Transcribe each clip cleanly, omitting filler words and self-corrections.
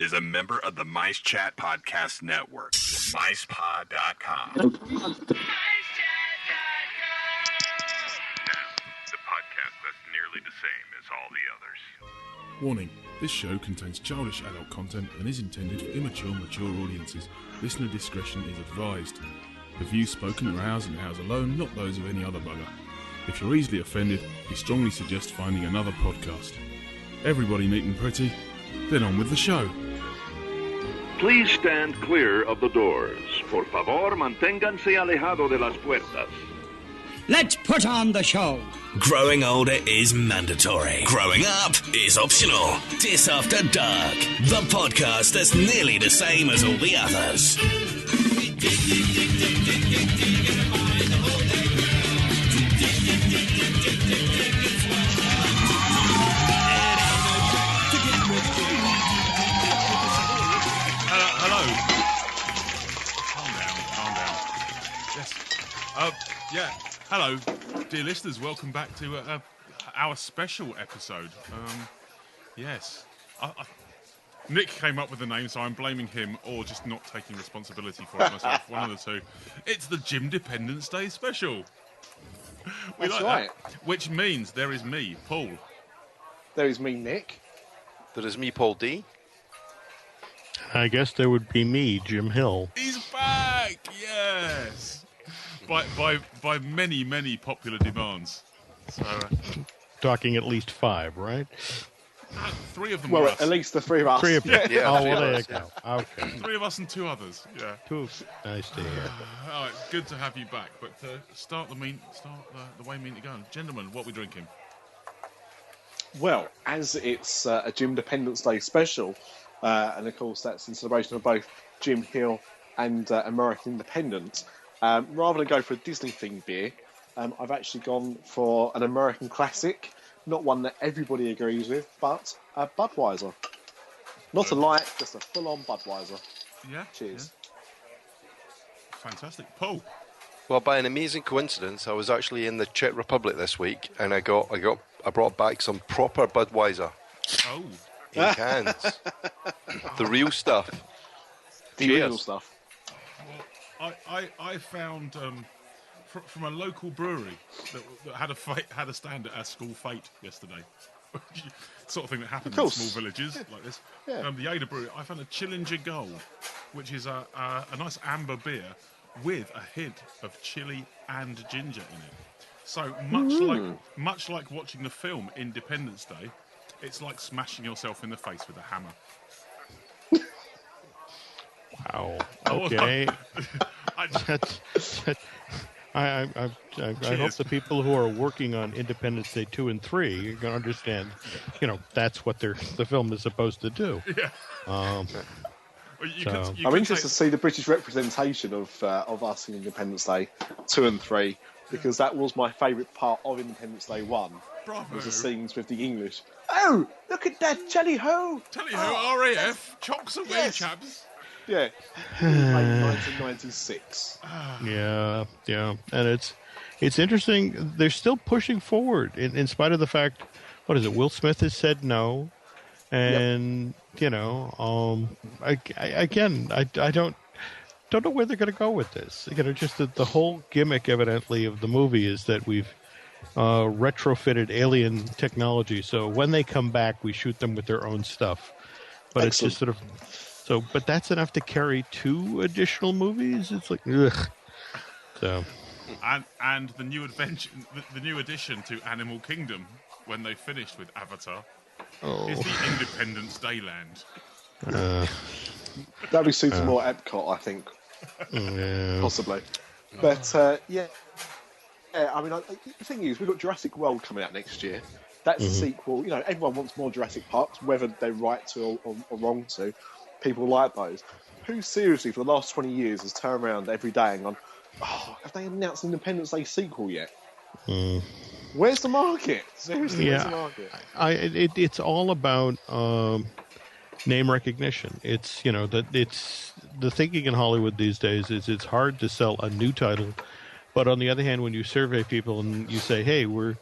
is a member of the Mice Chat Podcast Network. MicePod.com. Now, the podcast that's nearly the same as all the others. Warning, this show contains childish adult content and is intended for immature, mature audiences. Listener discretion is advised. The views spoken are ours and ours alone, not those of any other bugger. If you're easily offended, we strongly suggest finding another podcast. Everybody neat and pretty, then on with the show. Please stand clear of the doors. Por favor, manténganse alejado de las puertas. Let's put on the show. Growing older is mandatory. Growing up is optional. Disafterdark, the podcast that's nearly the same as all the others. Hello. Calm down. Yes. Hello, dear listeners. Welcome back to our special episode. Yes. Nick came up with the name, so I'm blaming him or just not taking responsibility for it myself. One of the two. It's the Jimdependence Day special. That's like right. That, which means there is me, Paul. There is me, Nick. There is me, Paul D. I guess there would be me, Jim Hill. He's back! Yes! By many popular demands. So, talking at least 5, right? 3 of them were us. At least the 3 of us. 3 of you. Yeah, oh, well, there you go. Okay. 3 of us and 2 others. Yeah. 2. Nice to hear. All right, good to have you back. But start the way we mean to go. Gentlemen, what are we drinking? Well, as it's a Jimdependence Day special, and of course that's in celebration of both Jim Hill and American independence, rather than go for a Disney-themed beer, I've actually gone for an American classic, not one that everybody agrees with, but a Budweiser. Not a light, just a full-on Budweiser. Yeah. Cheers. Yeah. Fantastic. Paul? Well, by an amazing coincidence, I was actually in the Czech Republic this week, and I brought back some proper Budweiser. Oh. In cans. The real stuff. The real stuff. Well, I found from a local brewery that had a stand at our school fete yesterday. Sort of thing that happens in small villages like this. Yeah. The Ada Brewery, I found a Chillinger Gold, which is a nice amber beer with a hint of chili and ginger in it. So much like watching the film Independence Day, it's like smashing yourself in the face with a hammer. Wow. Okay. I hope the people who are working on Independence Day 2 and 3 are going to understand, that's what the film is supposed to do. Yeah. I'm interested to see the British representation of us in Independence Day 2 and 3, because that was my favourite part of Independence Day 1. Bravo. Was the scenes with the English. Oh, look at that, tally-ho! Tally-ho, RAF, chocks away, yes. Chaps. Yeah. 1996. Yeah. And it's interesting. They're still pushing forward in spite of the fact, what is it, Will Smith has said no. And, I don't know where they're going to go with this. Just the whole gimmick, evidently, of the movie is that we've retrofitted alien technology. So when they come back, we shoot them with their own stuff. But Excellent. It's just sort of... So, but that's enough to carry 2 additional movies? It's like, ugh. So... And the new adventure, the new addition to Animal Kingdom, when they finished with Avatar, is the Independence Day land. That'd be suited more Epcot, I think. Yeah. Possibly. But, yeah, I mean, the thing is, we've got Jurassic World coming out next year. That's a sequel. Everyone wants more Jurassic Parks, whether they're right to or wrong to. People like those. Who seriously, for the last 20 years, has turned around every day and gone, have they announced an Independence Day sequel yet? Where's the market? Seriously, where's the market? It's all about name recognition. It's it's the thinking in Hollywood these days is it's hard to sell a new title, but on the other hand, when you survey people and you say, hey, we're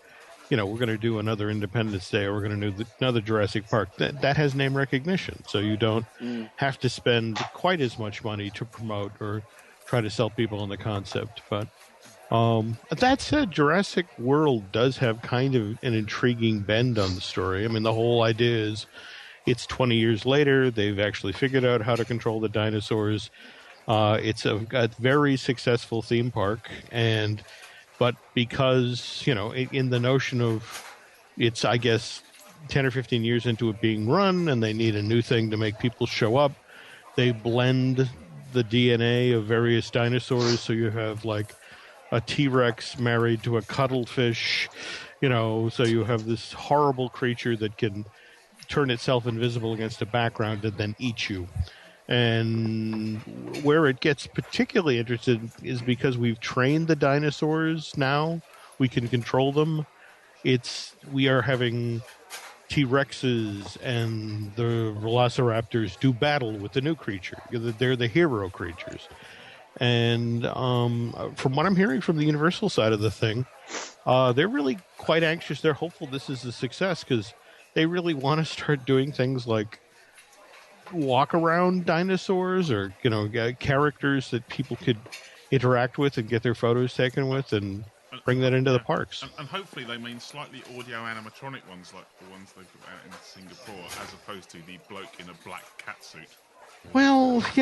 we're going to do another Independence Day, or we're going to do another Jurassic Park. That has name recognition, so you don't have to spend quite as much money to promote or try to sell people on the concept. But that said, Jurassic World does have kind of an intriguing bend on the story. I mean, the whole idea is it's 20 years later. They've actually figured out how to control the dinosaurs. It's a very successful theme park, but because, in the notion of it's, I guess, 10 or 15 years into it being run, and they need a new thing to make people show up, they blend the DNA of various dinosaurs, so you have like a T-Rex married to a cuttlefish, so you have this horrible creature that can turn itself invisible against a background and then eat you. And where it gets particularly interesting is because we've trained the dinosaurs now, we can control them. We are having T-Rexes and the Velociraptors do battle with the new creature. They're the hero creatures. And from what I'm hearing from the Universal side of the thing, they're really quite anxious. They're hopeful this is a success because they really want to start doing things like walk around dinosaurs, or characters that people could interact with and get their photos taken with, and bring that into the parks. And hopefully they mean slightly audio animatronic ones, like the ones they put out in Singapore, as opposed to the bloke in a black catsuit. Well, that's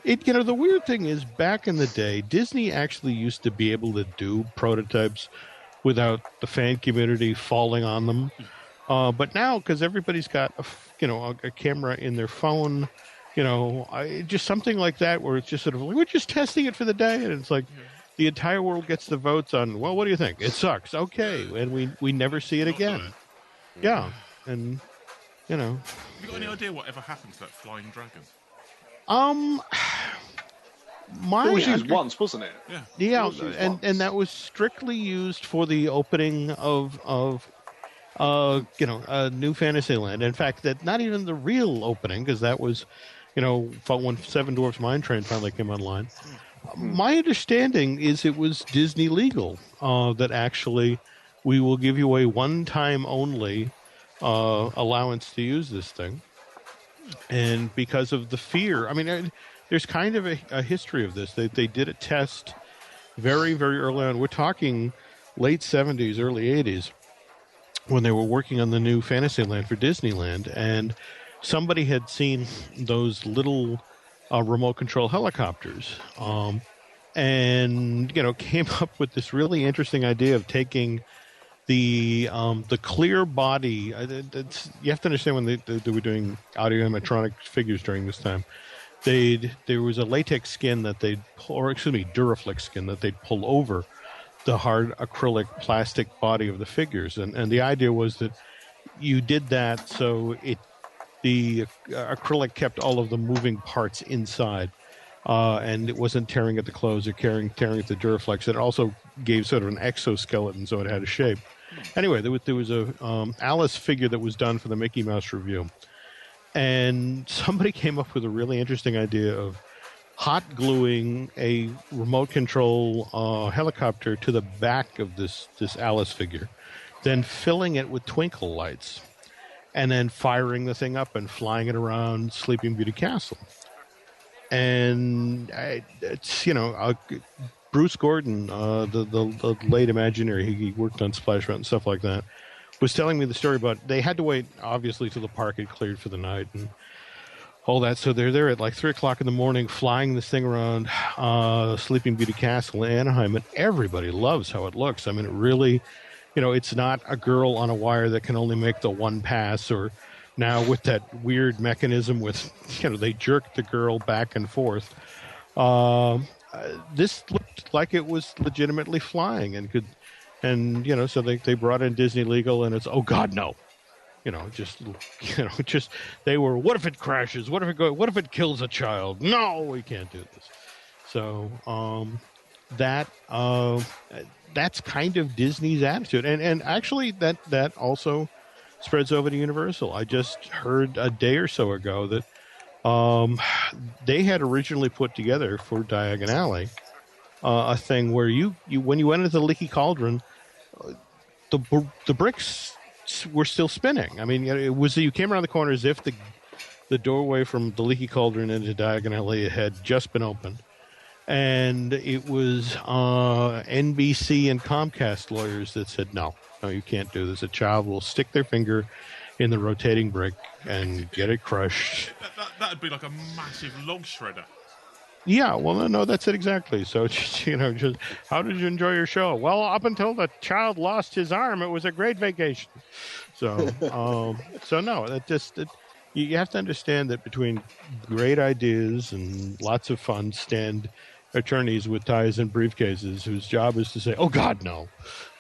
the weird thing is, back in the day, Disney actually used to be able to do prototypes without the fan community falling on them. But now, because everybody's got a camera in their phone, just something like that, where it's just sort of like, we're just testing it for the day, and it's like the entire world gets the votes on, well, what do you think? It sucks. Okay, and we never see it again. Yeah, and Have you got any idea whatever happened to that flying dragon? It was used once, wasn't it? Yeah, and that was strictly used for the opening of New Fantasyland. In fact, that not even the real opening, because that was, when Seven Dwarfs Mine Train finally came online. My understanding is it was Disney legal, that actually we will give you a one-time only allowance to use this thing. And because of the fear, I mean, there's kind of a history of this. They did a test very, very early on. We're talking late 70s, early 80s, when they were working on the New Fantasyland for Disneyland, and somebody had seen those little remote control helicopters, and came up with this really interesting idea of taking the clear body. You have to understand, when they were doing audio animatronic figures during this time, there was a latex skin that Duraflex skin that they'd pull over the hard acrylic plastic body of the figures, and the idea was that you did that so the acrylic kept all of the moving parts inside, and it wasn't tearing at the clothes or tearing at the Duraflex. It also gave sort of an exoskeleton, so it had a shape. Anyway, there was a Alice figure that was done for the Mickey Mouse review, and somebody came up with a really interesting idea of hot gluing a remote control helicopter to the back of this Alice figure, then filling it with twinkle lights, and then firing the thing up and flying it around Sleeping Beauty Castle. And it's Bruce Gordon, the late Imagineer, he worked on Splash Mountain and stuff like that, was telling me the story about they had to wait, obviously, till the park had cleared for the night and all that. So they're there at like 3 o'clock in the morning flying this thing around Sleeping Beauty Castle in Anaheim, and everybody loves how it looks. I mean, it really, it's not a girl on a wire that can only make the one pass, or now with that weird mechanism with, they jerk the girl back and forth. This looked like it was legitimately flying and could, so they brought in Disney legal, and it's, oh God, no. They were, what if it crashes? What if it kills a child? No, we can't do this. So, that's kind of Disney's attitude. And actually that also spreads over to Universal. I just heard a day or so ago that, they had originally put together for Diagon Alley, a thing where you when you went into the Leaky Cauldron, the bricks were still spinning. I mean, it was you came around the corner as if the doorway from the Leaky Cauldron into Diagon Alley had just been opened. And it was NBC and Comcast lawyers that said, no, you can't do this. A child will stick their finger in the rotating brick and get it crushed. That'd be like a massive log shredder. Yeah, well, no, that's it exactly. So, just how did you enjoy your show? Well, up until the child lost his arm, it was a great vacation. So, no, you have to understand that between great ideas and lots of fun stand attorneys with ties and briefcases whose job is to say, "Oh God, no."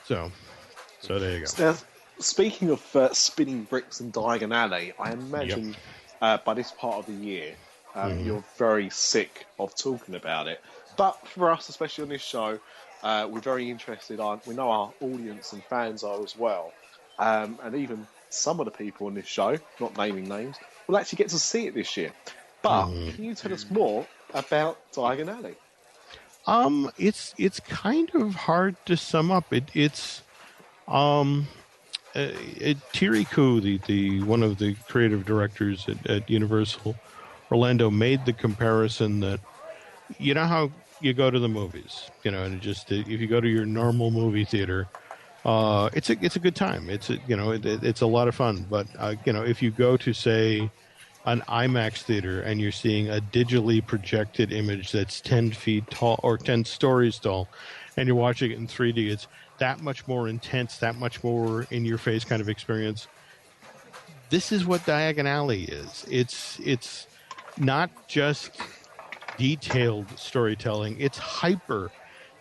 So there you go. Now, speaking of spinning bricks and Diagon Alley, I imagine by this part of the year you're very sick of talking about it. But for us, especially on this show, we're very interested. We know our audience and fans are as well, and even some of the people on this show, not naming names, will actually get to see it this year. But can you tell us more about Diagon Alley? It's kind of hard to sum up. It's Thierry Koo, the one of the creative directors at Universal Orlando, made the comparison that you know how you go to the movies, and just if you go to your normal movie theater, it's a good time. It's a lot of fun. But if you go to, say, an IMAX theater and you're seeing a digitally projected image that's 10 feet tall or 10 stories tall, and you're watching it in 3D, it's that much more intense, that much more in your face kind of experience. This is what Diagon Alley is. It's not just detailed storytelling, it's hyper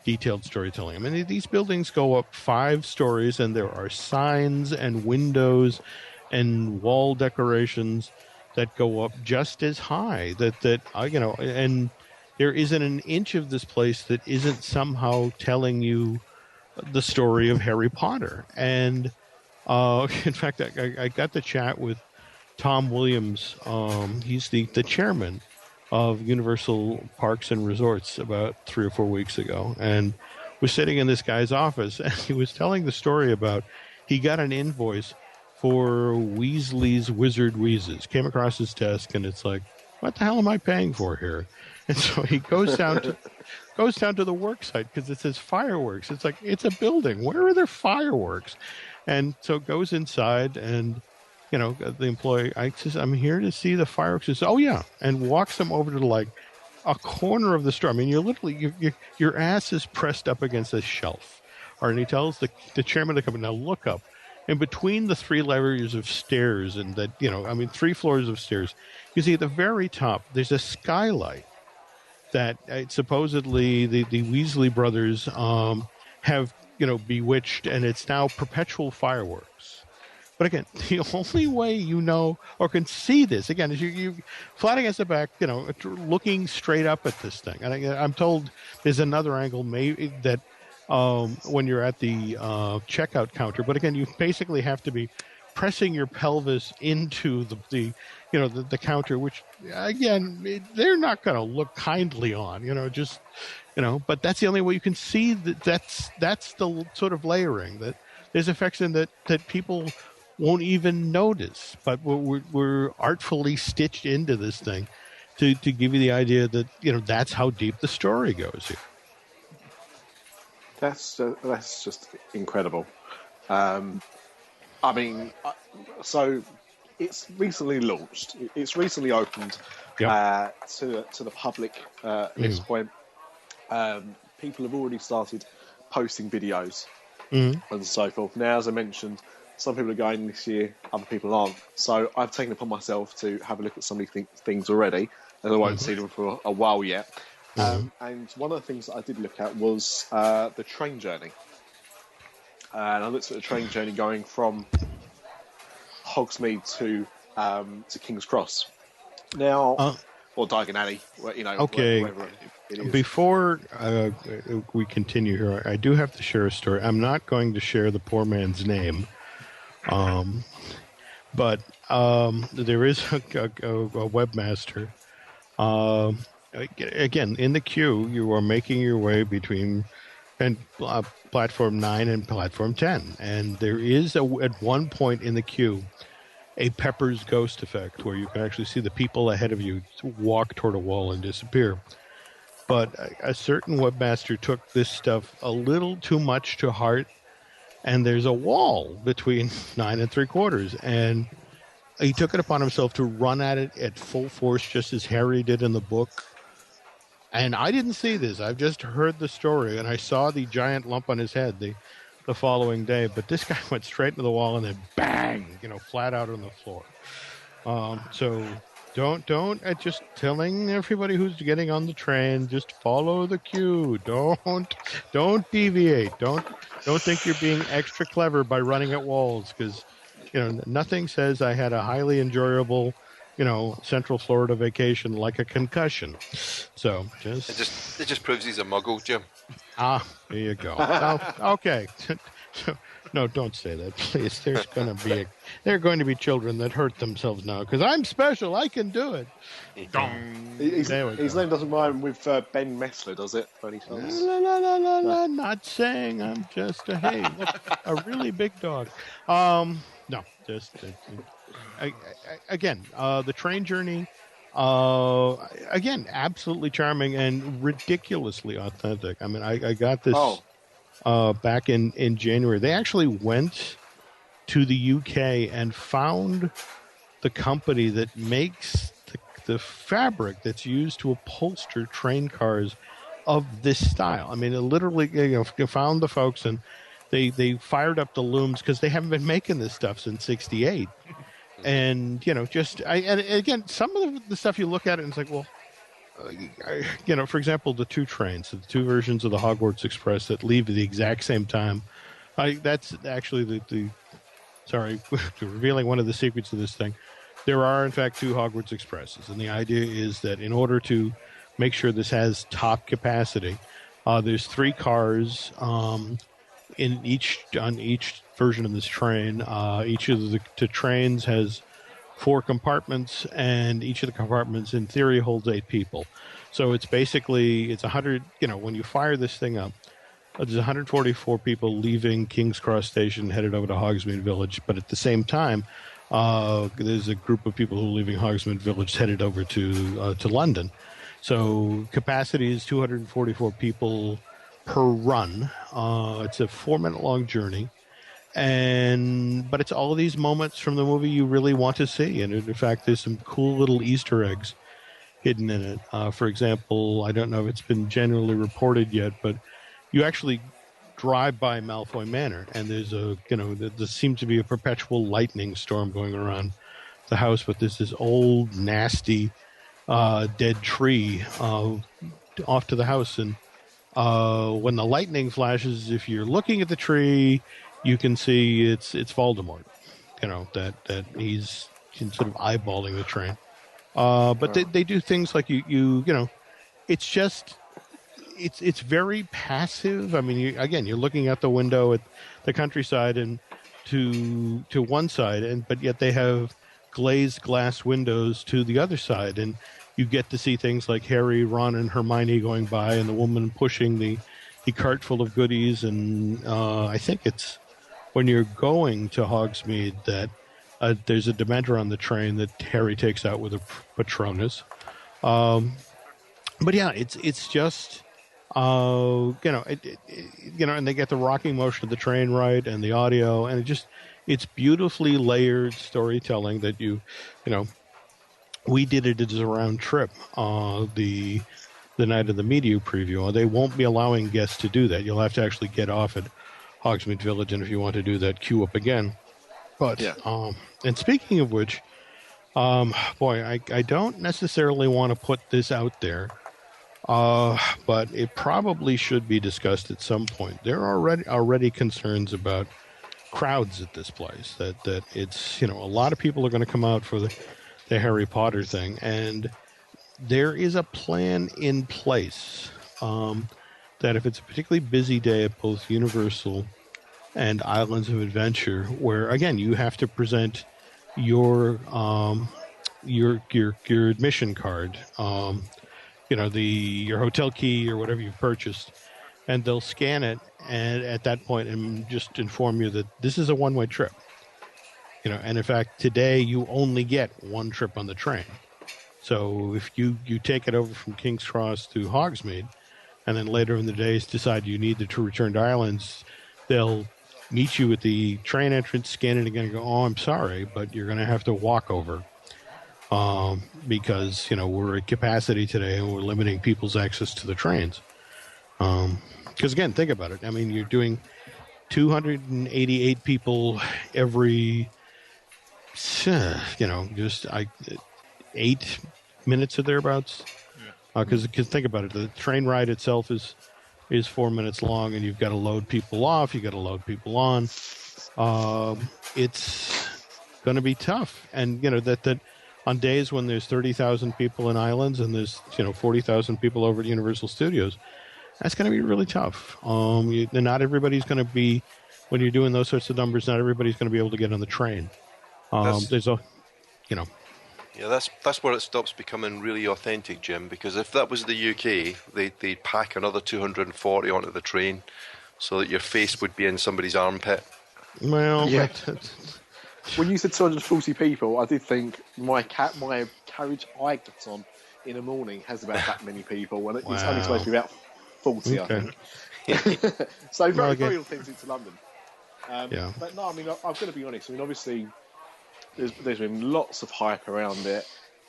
detailed storytelling. I mean, these buildings go up 5 stories and there are signs and windows and wall decorations that go up just as high, and there isn't an inch of this place that isn't somehow telling you the story of Harry Potter. And in fact, I got to chat with Tom Williams. He's the chairman of Universal Parks and Resorts about 3 or 4 weeks ago, and was sitting in this guy's office, and he was telling the story about he got an invoice for Weasley's Wizard Wheezes. Came across his desk, and it's like, what the hell am I paying for here? And so he goes down to the work site because it says fireworks. It's like, it's a building. Where are there fireworks? And so goes inside, and the employee, I'm here to see the fireworks. He says, oh yeah, and walks them over to like a corner of the store. I mean, you're literally your ass is pressed up against a shelf. And he tells the chairman of the company, now look up. And between the 3 layers of stairs and 3 floors of stairs, you see at the very top, there's a skylight that supposedly the Weasley brothers have, bewitched, and it's now perpetual fireworks. But again, the only way you know or can see this, again, is you flat against the back, looking straight up at this thing. And I'm told there's another angle maybe that when you're at the checkout counter. But again, you basically have to be pressing your pelvis into the counter, which again, they're not going to look kindly on, but that's the only way you can see that's the sort of layering, that there's effects in that people won't even notice, but we're artfully stitched into this thing to give you the idea that, that's how deep the story goes here. That's just incredible. So it's recently launched. It's recently opened to the public at this point. People have already started posting videos and so forth. Now, as I mentioned, some people are going this year, other people aren't. So I've taken it upon myself to have a look at some of these things already, and I won't see them for a while yet. And one of the things that I did look at was the train journey. And I looked at the train journey going from Hogsmeade to King's Cross. Now, or Diagon Alley, okay. wherever it is. Before we continue here, I do have to share a story. I'm not going to share the poor man's name, but there is a webmaster. Again, in the queue, you are making your way between, and platform 9 and platform 10. And there is, at one point in the queue, a Pepper's Ghost effect where you can actually see the people ahead of you walk toward a wall and disappear. But a certain webmaster took this stuff a little too much to heart, and there's a wall between 9 and 3/4, and he took it upon himself to run at it at full force, just as Harry did in the book. And I didn't see this. I've just heard the story, and I saw the giant lump on his head the following day. But this guy went straight into the wall and then bang, flat out on the floor. So don't. Just telling everybody who's getting on the train, just follow the queue. Don't deviate. Don't think you're being extra clever by running at walls, because nothing says I had a highly enjoyable Central Florida vacation like a concussion. So it just proves he's a muggle, Jim. There you go. Okay. No, don't say that, please. There are going to be children that hurt themselves now because I'm special. I can do it. His name doesn't rhyme with Ben Messler, does it? By any chance? No. Not saying. I'm just a really big dog. No, just again, the train journey. Again, absolutely charming and ridiculously authentic. I mean, I got this back in January. They actually went to the UK and found the company that makes the fabric that's used to upholster train cars of this style. I mean, it literally, found the folks, and they fired up the looms because they haven't been making this stuff since '68. And, and again, some of the stuff you look at it and it's like, well, for example, the two trains, the two versions of the Hogwarts Express that leave at the exact same time. That's actually sorry, revealing one of the secrets of this thing. There are, in fact, two Hogwarts Expresses. And the idea is that in order to make sure this has top capacity, there's 3 cars on each version of this train. Each of the trains has 4 compartments, and each of the compartments in theory holds 8 people. So it's 100, when you fire this thing up, there's 144 people leaving King's Cross Station headed over to Hogsmeade Village, but at the same time, there's a group of people who are leaving Hogsmeade Village headed over to London. So capacity is 244 people per run. It's a 4-minute long journey, but it's all of these moments from the movie you really want to see. And in fact, there's some cool little Easter eggs hidden in it. For example, I don't know if it's been generally reported yet, but you actually drive by Malfoy Manor, and there's there seems to be a perpetual lightning storm going around the house, but there's this old, nasty, dead tree off to the house, and when the lightning flashes, if you're looking at the tree, you can see it's Voldemort. That he's sort of eyeballing the train. But they do things like it's just it's very passive. I mean, you're looking out the window at the countryside and to one side, but yet they have glazed glass windows to the other side, and you get to see things like Harry, Ron, and Hermione going by, and the woman pushing the cart full of goodies. And I think it's when you're going to Hogsmeade that there's a Dementor on the train that Harry takes out with a Patronus. But yeah, it's just and they get the rocking motion of the train right, and the audio, and it's beautifully layered storytelling that we did it as a round trip the night of the media preview. They won't be allowing guests to do that. You'll have to actually get off at Hogsmeade Village, and if you want to do that, queue up again. But and speaking of which, I don't necessarily want to put this out there, but it probably should be discussed at some point. There are already concerns about crowds at this place. That it's a lot of people are going to come out for the Harry Potter thing, and there is a plan in place that if it's a particularly busy day at both Universal and Islands of Adventure, where again you have to present your admission card, your hotel key or whatever you've purchased, and they'll scan it, and at that point, and just inform you that this is a one-way trip. And in fact, today you only get one trip on the train. So if you take it over from King's Cross to Hogsmeade, and then later in the days decide you need to return to Islands, they'll meet you at the train entrance, scan it again, and go, "Oh, I'm sorry, but you're going to have to walk over because we're at capacity today and we're limiting people's access to the trains." Because again, think about it. I mean, you're doing 288 people every, just 8 minutes or thereabouts. Because think about it, the train ride itself is 4 minutes long, and you've got to load people off, you've got to load people on. It's going to be tough, and that on days when there's 30,000 people in Islands and there's 40,000 people over at Universal Studios, that's going to be really tough. Not everybody's going to be, when you're doing those sorts of numbers, not everybody's going to be able to get on the train. There's a, Yeah, that's where it stops becoming really authentic, Jim, because if that was the UK, they'd pack another 240 onto the train so that your face would be in somebody's armpit. Well, yeah. When you said 240 people, I did think my carriage I get on in the morning has about that many people, when it's only supposed to be about 40, okay. I think. So very authentic to London. But no, I mean, I've got to be honest. I mean, obviously, there's been lots of hype around it.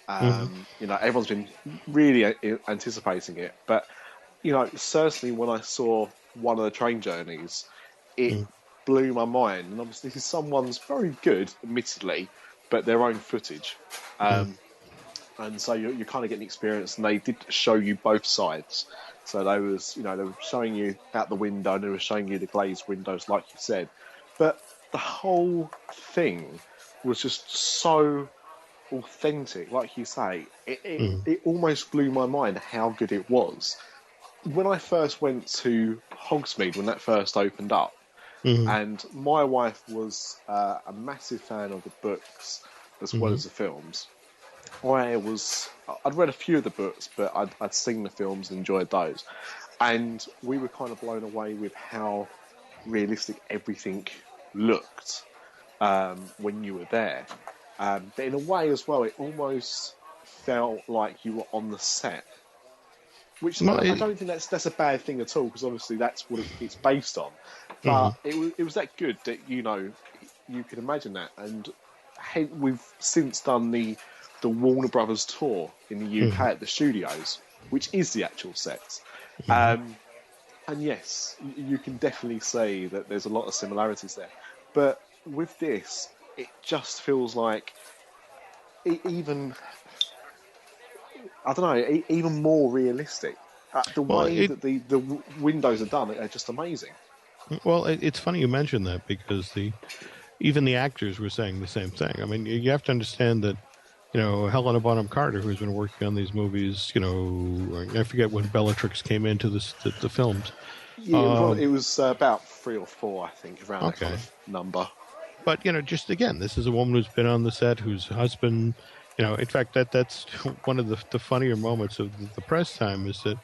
Everyone's been really anticipating it. But, certainly when I saw one of the train journeys, it blew my mind. And obviously, this is someone's very good, admittedly, but their own footage. And so you're kind of getting experience, and they did show you both sides. So they were showing you out the window, and they were showing you the glazed windows, like you said. But the whole thing was just so authentic, like you say. It almost blew my mind how good it was. When I first went to Hogsmeade, when that first opened up, and my wife was a massive fan of the books as well as the films. I'd read a few of the books, but I'd seen the films and enjoyed those. And we were kind of blown away with how realistic everything looked when you were there. But in a way as well, it almost felt like you were on the set. Which I don't think that's a bad thing at all, because obviously that's what it's based on. But it was that good that, you could imagine that. And we've since done the Warner Brothers tour in the UK at the studios, which is the actual sets. And yes, you can definitely see that there's a lot of similarities there. But with this, it just feels like even more realistic. The way that the windows are done are just amazing. Well, it's funny you mention that, because even the actors were saying the same thing. I mean, you have to understand that, Helena Bonham Carter, who's been working on these movies, I forget when Bellatrix came into the films. Yeah, it was about 3 or 4, I think, around that kind of number. But, just again, this is a woman who's been on the set, whose husband, in fact, that's one of the funnier moments of the press time, is that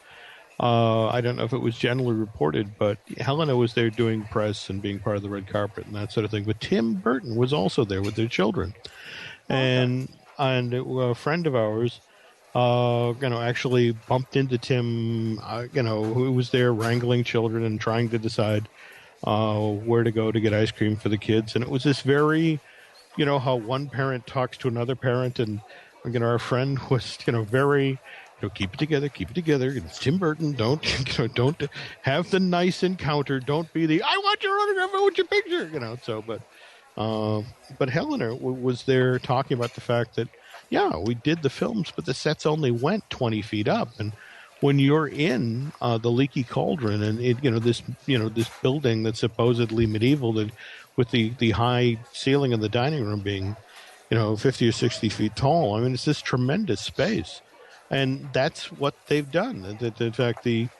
I don't know if it was generally reported, but Helena was there doing press and being part of the red carpet and that sort of thing. But Tim Burton was also there with their children. And a friend of ours, actually bumped into Tim, who was there wrangling children and trying to decide where to go to get ice cream for the kids. And it was this very, how one parent talks to another parent. And, our friend was, very, keep it together. It's Tim Burton. Don't have the nice encounter. Don't be the, I want your autograph, I want your picture, but Helena was there talking about the fact that, we did the films, but the sets only went 20 feet up. And when you're in the Leaky Cauldron and this building that's supposedly medieval, that with the high ceiling in the dining room being, 50 or 60 feet tall, I mean, it's this tremendous space. And that's what they've done. In fact, even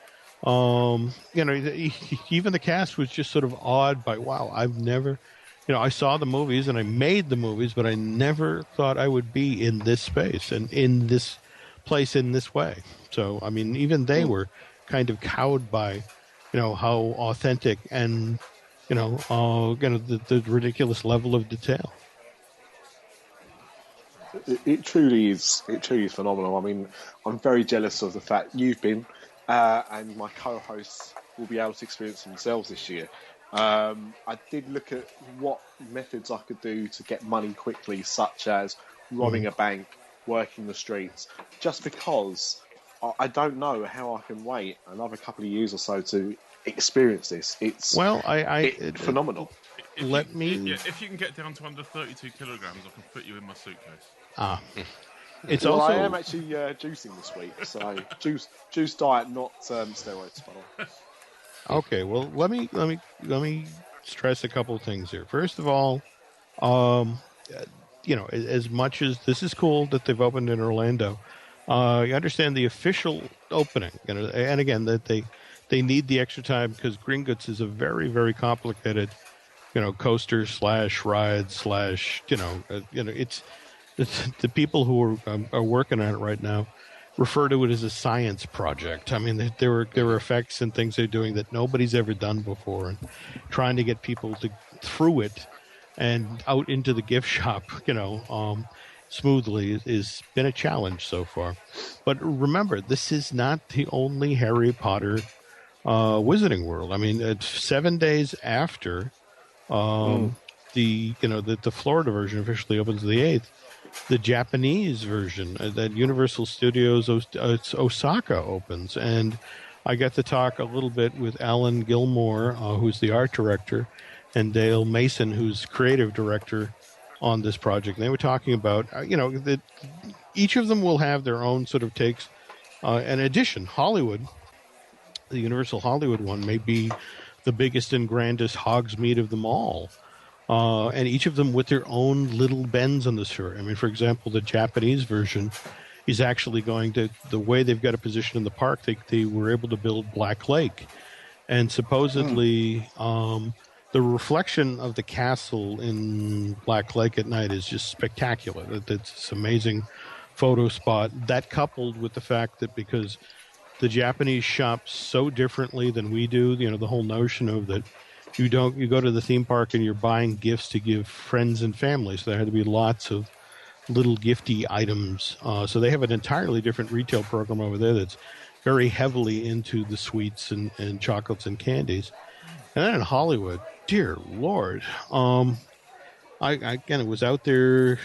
the cast was just sort of awed by, wow, I've never... I saw the movies and I made the movies, but I never thought I would be in this space and in this place in this way. So, I mean, even they were kind of cowed by, how authentic and the ridiculous level of detail. It truly is. It truly is phenomenal. I mean, I'm very jealous of the fact you've been, and my co-hosts will be able to experience themselves this year. I did look at what methods I could do to get money quickly, such as robbing a bank, working the streets, just because I don't know how I can wait another couple of years or so to experience this. It's it's phenomenal. If you can get down to under 32 kilograms, I can fit you in my suitcase. It's well, also... I am actually juicing this week, so juice diet, not steroids. By the way. Okay, well, let me stress a couple of things here. First of all, as much as this is cool that they've opened in Orlando, you understand the official opening, and again that they need the extra time because Gringotts is a very, very complicated, coaster / ride / it's the people who are working on it right now refer to it as a science project. I mean, there were effects and things they're doing that nobody's ever done before, and trying to get people through it and out into the gift shop, smoothly has been a challenge so far. But remember, this is not the only Harry Potter Wizarding World. I mean, it's 7 days after the Florida version officially opens the 8th. The Japanese version that Universal Studios Osaka opens, and I got to talk a little bit with Alan Gilmore, who's the art director, and Dale Mason, who's creative director on this project. And they were talking about that each of them will have their own sort of takes. In addition, Hollywood, the Universal Hollywood one, may be the biggest and grandest Hogsmeade of them all. And each of them with their own little bends on the story. I mean, for example, the Japanese version is actually going to, the way they've got a position in the park, they were able to build Black Lake. And supposedly the reflection of the castle in Black Lake at night is just spectacular. It's this amazing photo spot. That coupled with the fact that because the Japanese shop so differently than we do, the whole notion of that you go to the theme park and you're buying gifts to give friends and family. So there had to be lots of little gifty items. So they have an entirely different retail program over there that's very heavily into the sweets and chocolates and candies. And then in Hollywood, dear Lord, I was out there.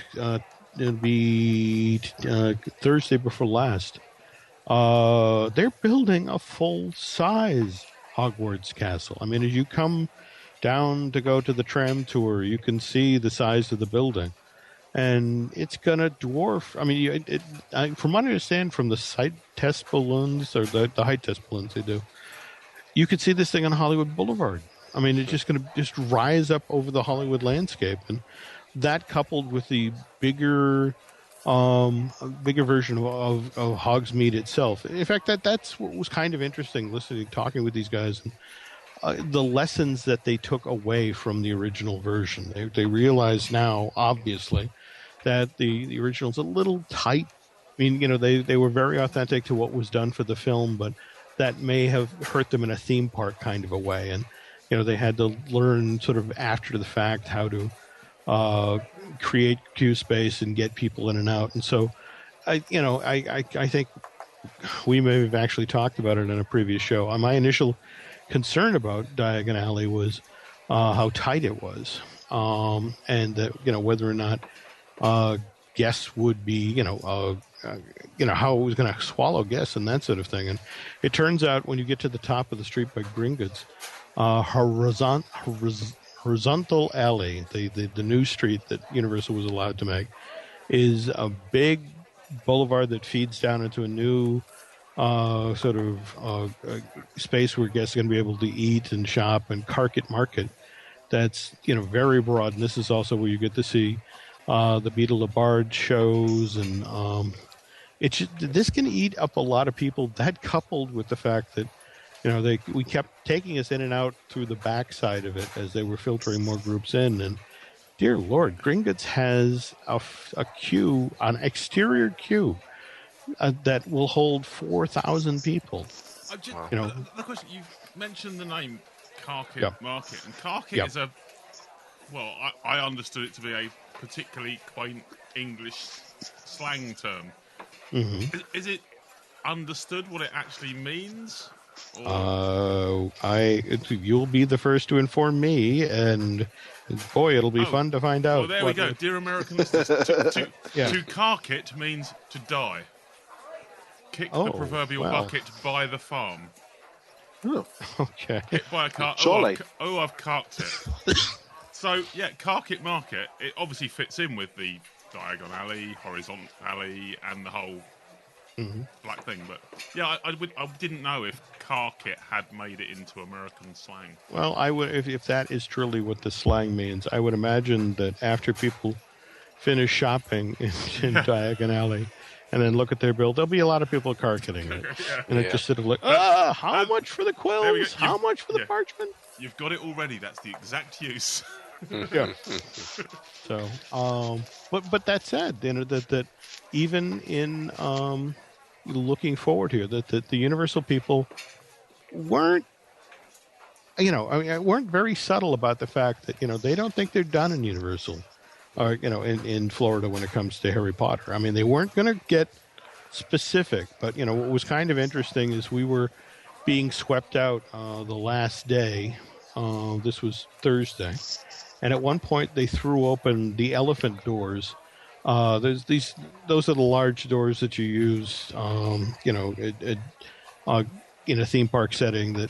It'd be Thursday before last. They're building a full-size Hogwarts castle. I mean, as you come down to go to the tram tour, you can see the size of the building, and it's going to dwarf. I mean, from what I understand from the site test balloons or the height test balloons they do, you could see this thing on Hollywood Boulevard. I mean, it's just going to just rise up over the Hollywood landscape, and that coupled with the bigger version of Hogsmeade itself. In fact, that's what was kind of interesting talking with these guys, and the lessons that they took away from the original version. They realize now, obviously, that the original's a little tight. I mean, they were very authentic to what was done for the film, but that may have hurt them in a theme park kind of a way. And, they had to learn sort of after the fact how to create queue space and get people in and out. And so, I think we may have actually talked about it in a previous show. My initial concern about Diagon Alley was how tight it was, and that whether or not guests would be how it was going to swallow guests and that sort of thing. And it turns out when you get to the top of the street by Gringotts, Horizontal Alley, the new street that Universal was allowed to make, is a big boulevard that feeds down into a new space where guests are going to be able to eat and shop and market. That's very broad, and this is also where you get to see the Beetle Le Bard shows, and this can eat up a lot of people. That coupled with the fact that we kept taking us in and out through the backside of it as they were filtering more groups in. And dear Lord, Gringotts has a queue, an exterior queue that will hold 4,000 people. The question, you mentioned the name Carket Yep. Market, and Carket Yep. is I understood it to be a particularly quaint English slang term. Mm-hmm. Is it understood what it actually means? Or... You'll be the first to inform me, and boy, it'll be fun to find out. Well, there we go, dear American listeners. To carket means to die. Kick the proverbial bucket by the farm. Oh. Okay. Hit by a car. Jolly. I've carked it. So, yeah, Carket Market, it obviously fits in with the diagonal alley, horizontal alley, and the whole black thing. But, yeah, I didn't know if Carket had made it into American slang. Well, I would, if that is truly what the slang means, I would imagine that after people finish shopping in Diagon Alley and then look at their bill, there'll be a lot of people carketing it. And it's just sort of like, how much for the quills? How much for the parchment? You've got it already. That's the exact use. Yeah. So, but that said, that even in looking forward here, that the Universal people weren't very subtle about the fact that they don't think they're done in Universal, or in Florida when it comes to Harry Potter. I mean, they weren't going to get specific, but what was kind of interesting is we were being swept out the last day. This was Thursday. And at one point, they threw open the elephant doors. Those are the large doors that you use, in a theme park setting that,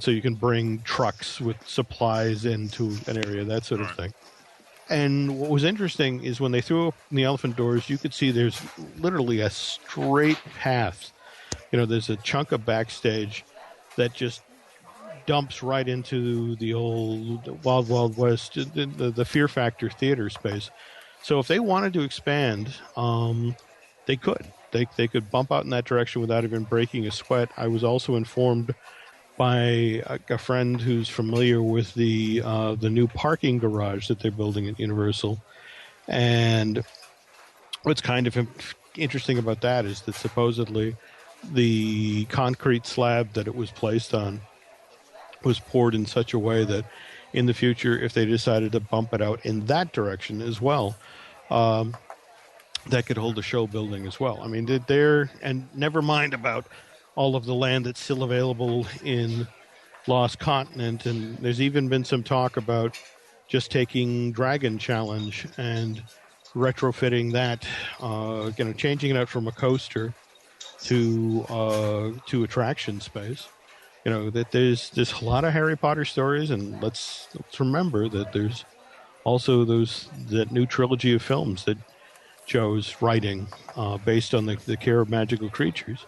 so you can bring trucks with supplies into an area, that sort of thing. And what was interesting is when they threw open the elephant doors, you could see there's literally a straight path. There's a chunk of backstage that just dumps right into the old Wild Wild West, the Fear Factor theater space. So if they wanted to expand, they could. They could bump out in that direction without even breaking a sweat. I was also informed by a friend who's familiar with the new parking garage that they're building at Universal. And what's kind of interesting about that is that supposedly the concrete slab that it was placed on was poured in such a way that in the future, if they decided to bump it out in that direction as well, that could hold a show building as well. I mean, and never mind about all of the land that's still available in Lost Continent, and there's even been some talk about just taking Dragon Challenge and retrofitting that, changing it out from a coaster to attraction space. That there's a lot of Harry Potter stories, and let's remember that there's also that new trilogy of films that Joe's writing based on the care of magical creatures.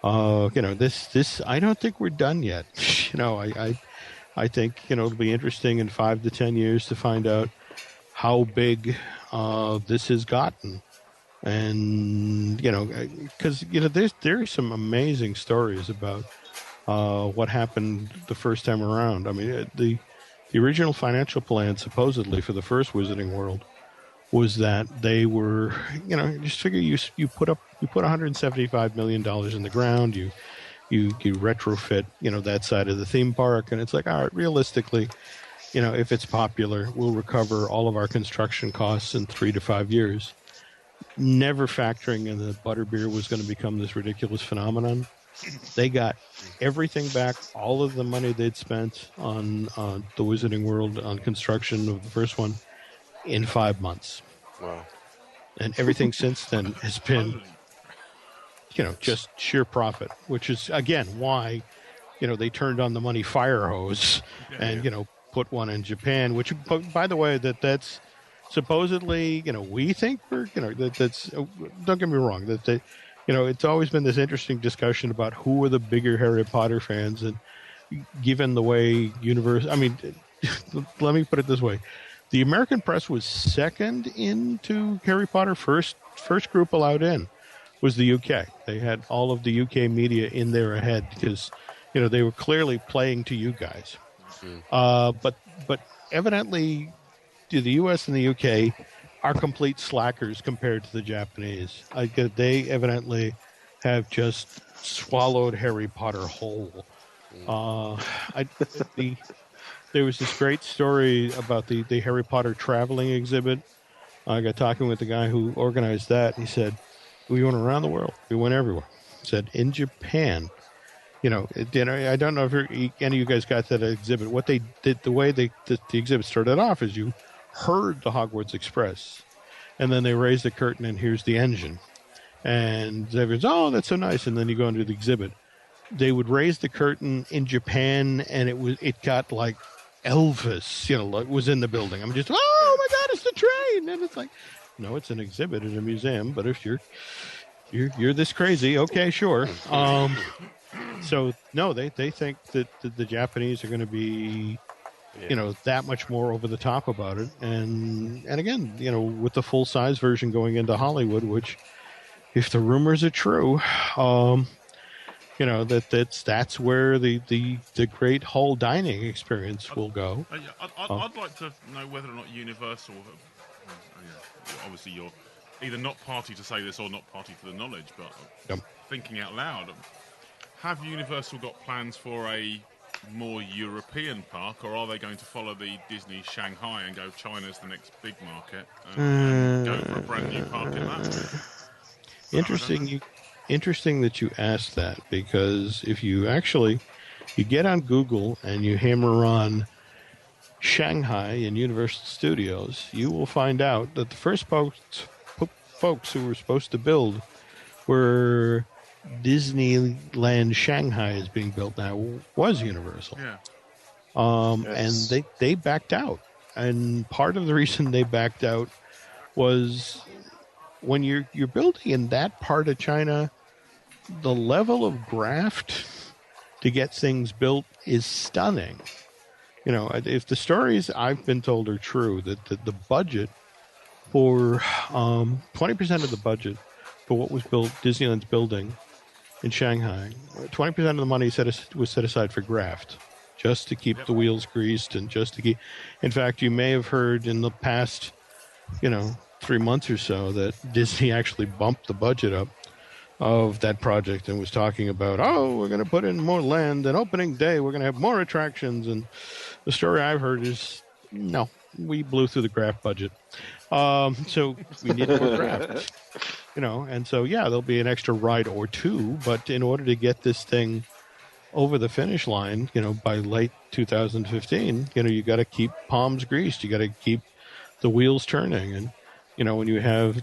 This I don't think we're done yet. I think it'll be interesting in 5 to 10 years to find out how big this has gotten, and because there's some amazing stories about what happened the first time around. I mean, the original financial plan supposedly for the first Wizarding World was that they were, just figure you put $175 million in the ground, you retrofit, that side of the theme park, and it's like, all right, realistically, if it's popular, we'll recover all of our construction costs in 3 to 5 years. Never factoring in that butterbeer was going to become this ridiculous phenomenon. They got everything back, all of the money they'd spent on the Wizarding World, on construction of the first one, in 5 months. Wow. And everything since then has been, just sheer profit, which is, again, why, they turned on the money fire hose and, put one in Japan, which, by the way, that's supposedly, we think that's, don't get me wrong, that it's always been this interesting discussion about who are the bigger Harry Potter fans, and given the way let me put it this way. The American press was second into Harry Potter. First group allowed in was the UK. They had all of the UK media in there ahead because, they were clearly playing to you guys. But evidently, the US and the UK are complete slackers compared to the Japanese. They evidently have just swallowed Harry Potter whole. There was this great story about the Harry Potter traveling exhibit. I got talking with the guy who organized that. He said, we went around the world. We went everywhere. He said, in Japan, I don't know if any of you guys got that exhibit. What they did, the way the exhibit started off is you heard the Hogwarts Express, and then they raised the curtain, and here's the engine. And everyone's, oh, that's so nice. And then you go into the exhibit. They would raise the curtain in Japan, and it got like Elvis, was in the building. I'm just, oh my God, it's the train. And it's like, no, it's an exhibit in a museum. But if you're this crazy, okay, sure. So no, they think that the Japanese are going to be, that much more over the top about it. And again, with the full size version going into Hollywood, which, if the rumors are true, that's where the great whole dining experience will go. I'd like to know whether or not Universal, obviously you're either not party to say this or not party to the knowledge, but thinking out loud, have Universal got plans for a more European park, or are they going to follow the Disney Shanghai and go China's the next big market and go for a brand new park in that? Interesting that you asked that, because if you get on Google and you hammer on Shanghai and Universal Studios, you will find out that the first folks who were supposed to build were Disneyland Shanghai is being built now was Universal. Yeah. Yes. And they backed out. And part of the reason they backed out was when you're building in that part of China, the level of graft to get things built is stunning. If the stories I've been told are true, that the budget for 20% of the budget for what was built, Disneyland's building in Shanghai, 20% of the money was set aside for graft, just to keep the wheels greased and just to keep. In fact, you may have heard in the past, 3 months or so that Disney actually bumped the budget up of that project and was talking about, we're going to put in more land, and opening day we're going to have more attractions. And the story I've heard is, no, we blew through the graft budget. So we need more graft. And so, there'll be an extra ride or two, but in order to get this thing over the finish line, by late 2015, you got to keep palms greased. You got to keep the wheels turning. And, when you have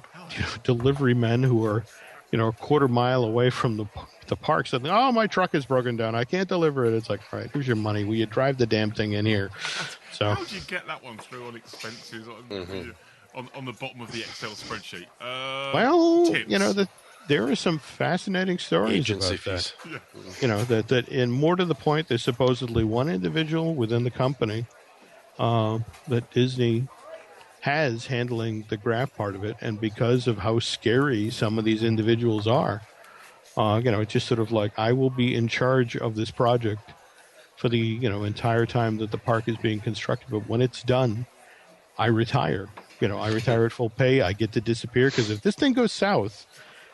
delivery men who are, a quarter mile away from the park saying, oh, my truck is broken down, I can't deliver it. It's like, all right, here's your money. Will you drive the damn thing in here? So how do you get that one through on expenses on the bottom of the Excel spreadsheet? Tips. There are some fascinating stories about that. Yeah. That and more to the point, there's supposedly one individual within the company that Disney has handling the graft part of it, and because of how scary some of these individuals are, it's just sort of like, I will be in charge of this project for the entire time that the park is being constructed, but when it's done, I retire. I retire at full pay. I get to disappear, because if this thing goes south,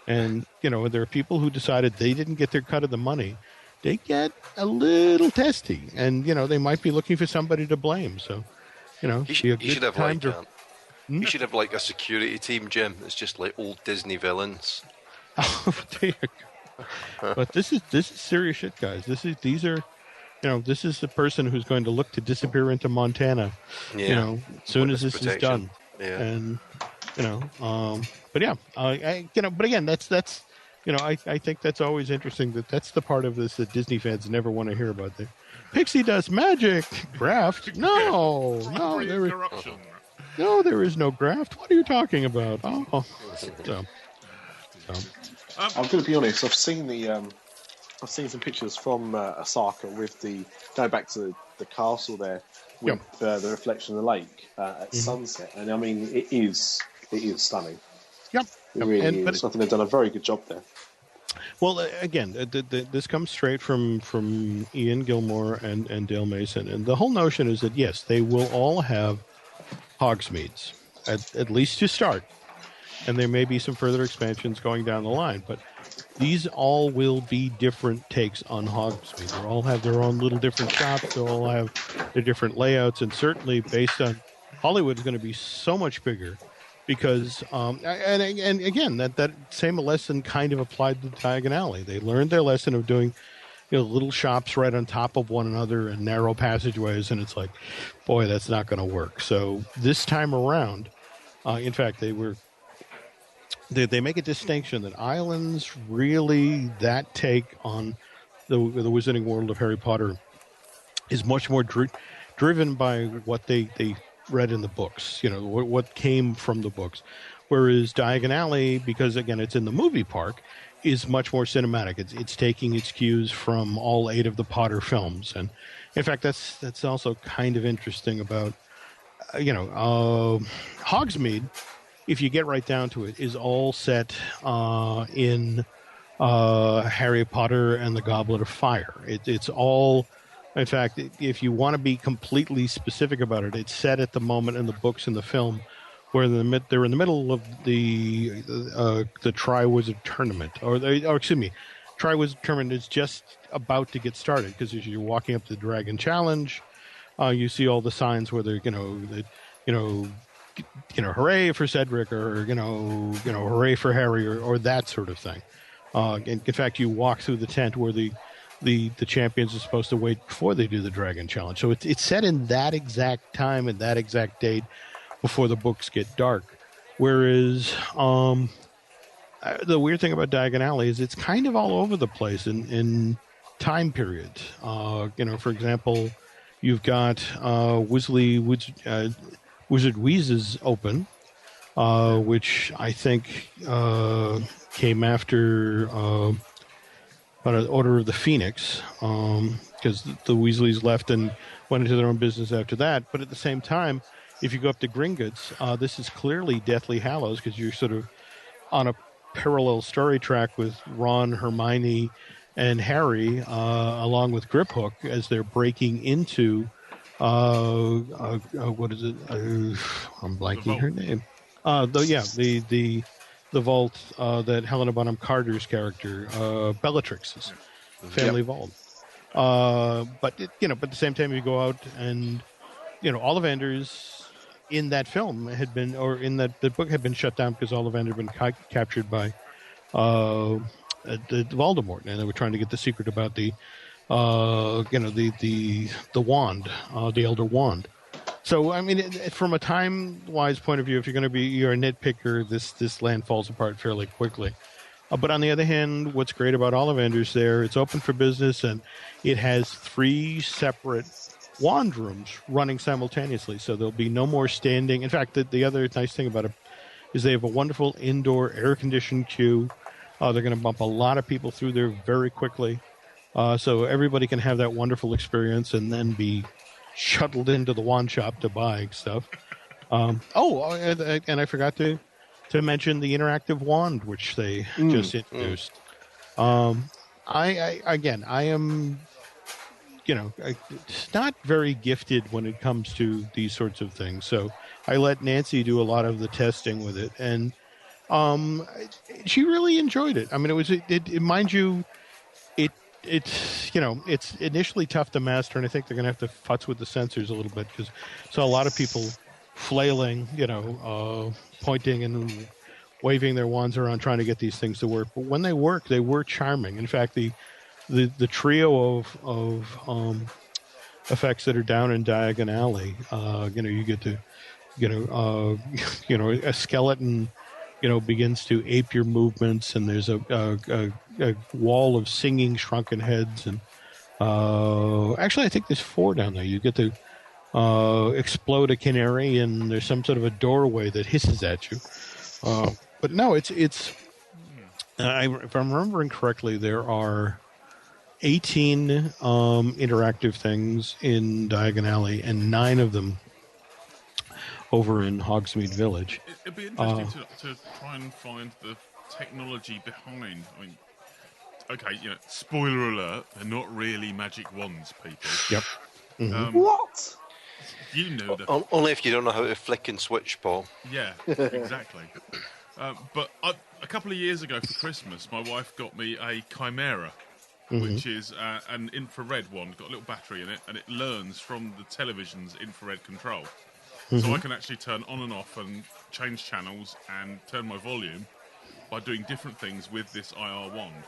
and there are people who decided they didn't get their cut of the money, they get a little testy, and they might be looking for somebody to blame. So you should have like a security team, Jim. It's just like old Disney villains. Oh, there you go. But this is serious shit, guys. This is the person who's going to look to disappear into Montana. As soon as this is done. Yeah. And but again, that's I think that's always interesting. That's the part of this that Disney fans never want to hear about. Pixie dust magic graft. No, there is no graft. What are you talking about? Oh, I'm going to be honest. I've seen some pictures from Osaka with go back to the castle there with the reflection of the lake at sunset, and I mean it is stunning. Yep, it really is. I think they've done a very good job there. Well, again, this comes straight from Ian Gilmore and Dale Mason, and the whole notion is that yes, they will all have Hogsmeades, at least to start, and there may be some further expansions going down the line, but these all will be different takes on Hogsmeade. They all have their own little different shops. They all have their different layouts, and certainly based on Hollywood is going to be so much bigger because, and again, that same lesson kind of applied to Diagon Alley. They learned their lesson of doing, little shops right on top of one another and narrow passageways, and it's like, boy, that's not going to work. So this time around, in fact, they make a distinction that islands really, that take on the Wizarding World of Harry Potter is much more driven by what they read in the books, what came from the books. Whereas Diagon Alley, because again, it's in the movie park, is much more cinematic. It's taking its cues from all 8 of the Potter films. And in fact, that's also kind of interesting about, Hogsmeade, if you get right down to it, is all set in Harry Potter and the Goblet of Fire. It's all, in fact, if you want to be completely specific about it, it's set at the moment in the books and the film where they're in the middle of the Triwizard Tournament, or excuse me, Triwizard Tournament is just about to get started because as you're walking up to the Dragon Challenge, you see all the signs where they're hooray for Cedric, or hooray for Harry, or that sort of thing. In fact, you walk through the tent where the champions are supposed to wait before they do the Dragon Challenge. So it's set in that exact time and that exact date before the books get dark. Whereas the weird thing about Diagon Alley is it's kind of all over the place in time periods. For example, you've got Wizard Wheezes open, which I think came after Order of the Phoenix, because the Weasleys left and went into their own business after that. But at the same time, if you go up to Gringotts, this is clearly Deathly Hallows because you're sort of on a parallel story track with Ron, Hermione, and Harry, along with Griphook, as they're breaking into what is it? I'm blanking her name. The vault that Helena Bonham Carter's character, Bellatrix's family vault. But at the same time, you go out and Ollivanders in that film had been, or in the book had been shut down because Ollivander had been captured by the Voldemort, and they were trying to get the secret about the wand, the Elder Wand. So, I mean, from a time-wise point of view, if you're a nitpicker, this land falls apart fairly quickly. But on the other hand, what's great about Ollivanders there, it's open for business, and it has 3 separate wand rooms running simultaneously. So there'll be no more standing. In fact, the other nice thing about it is they have a wonderful indoor air-conditioned queue. They're going to bump a lot of people through there very quickly. So everybody can have that wonderful experience and then be shuttled into the wand shop to buy stuff. And I forgot to mention the interactive wand, which they just introduced. I am, not very gifted when it comes to these sorts of things. So I let Nancy do a lot of the testing with it, and she really enjoyed it. I mean, mind you, it's initially tough to master, and I think they're going to have to futz with the sensors a little bit because a lot of people flailing, pointing and waving their wands around trying to get these things to work. But when they work, they were charming. In fact, the trio of effects that are down in Diagon Alley, you get to, a skeleton, begins to ape your movements, and there's a wall of singing shrunken heads, and actually I think there's 4 down there. You get to explode a canary, and there's some sort of a doorway that hisses at you. But no, it's if I'm remembering correctly, there are 18 interactive things in Diagon Alley, and 9 of them over in Hogsmeade Village. It'd be interesting to try and find the technology behind. I mean, okay, spoiler alert, they're not really magic wands, people. Yep. Mm-hmm. What? You know that. Only if you don't know how to flick and switch, Paul. Yeah, exactly. But a couple of years ago for Christmas, my wife got me a Chimera, which is an infrared wand, got a little battery in it, and it learns from the television's infrared control. So I can actually turn on and off and change channels and turn my volume by doing different things with this IR wand.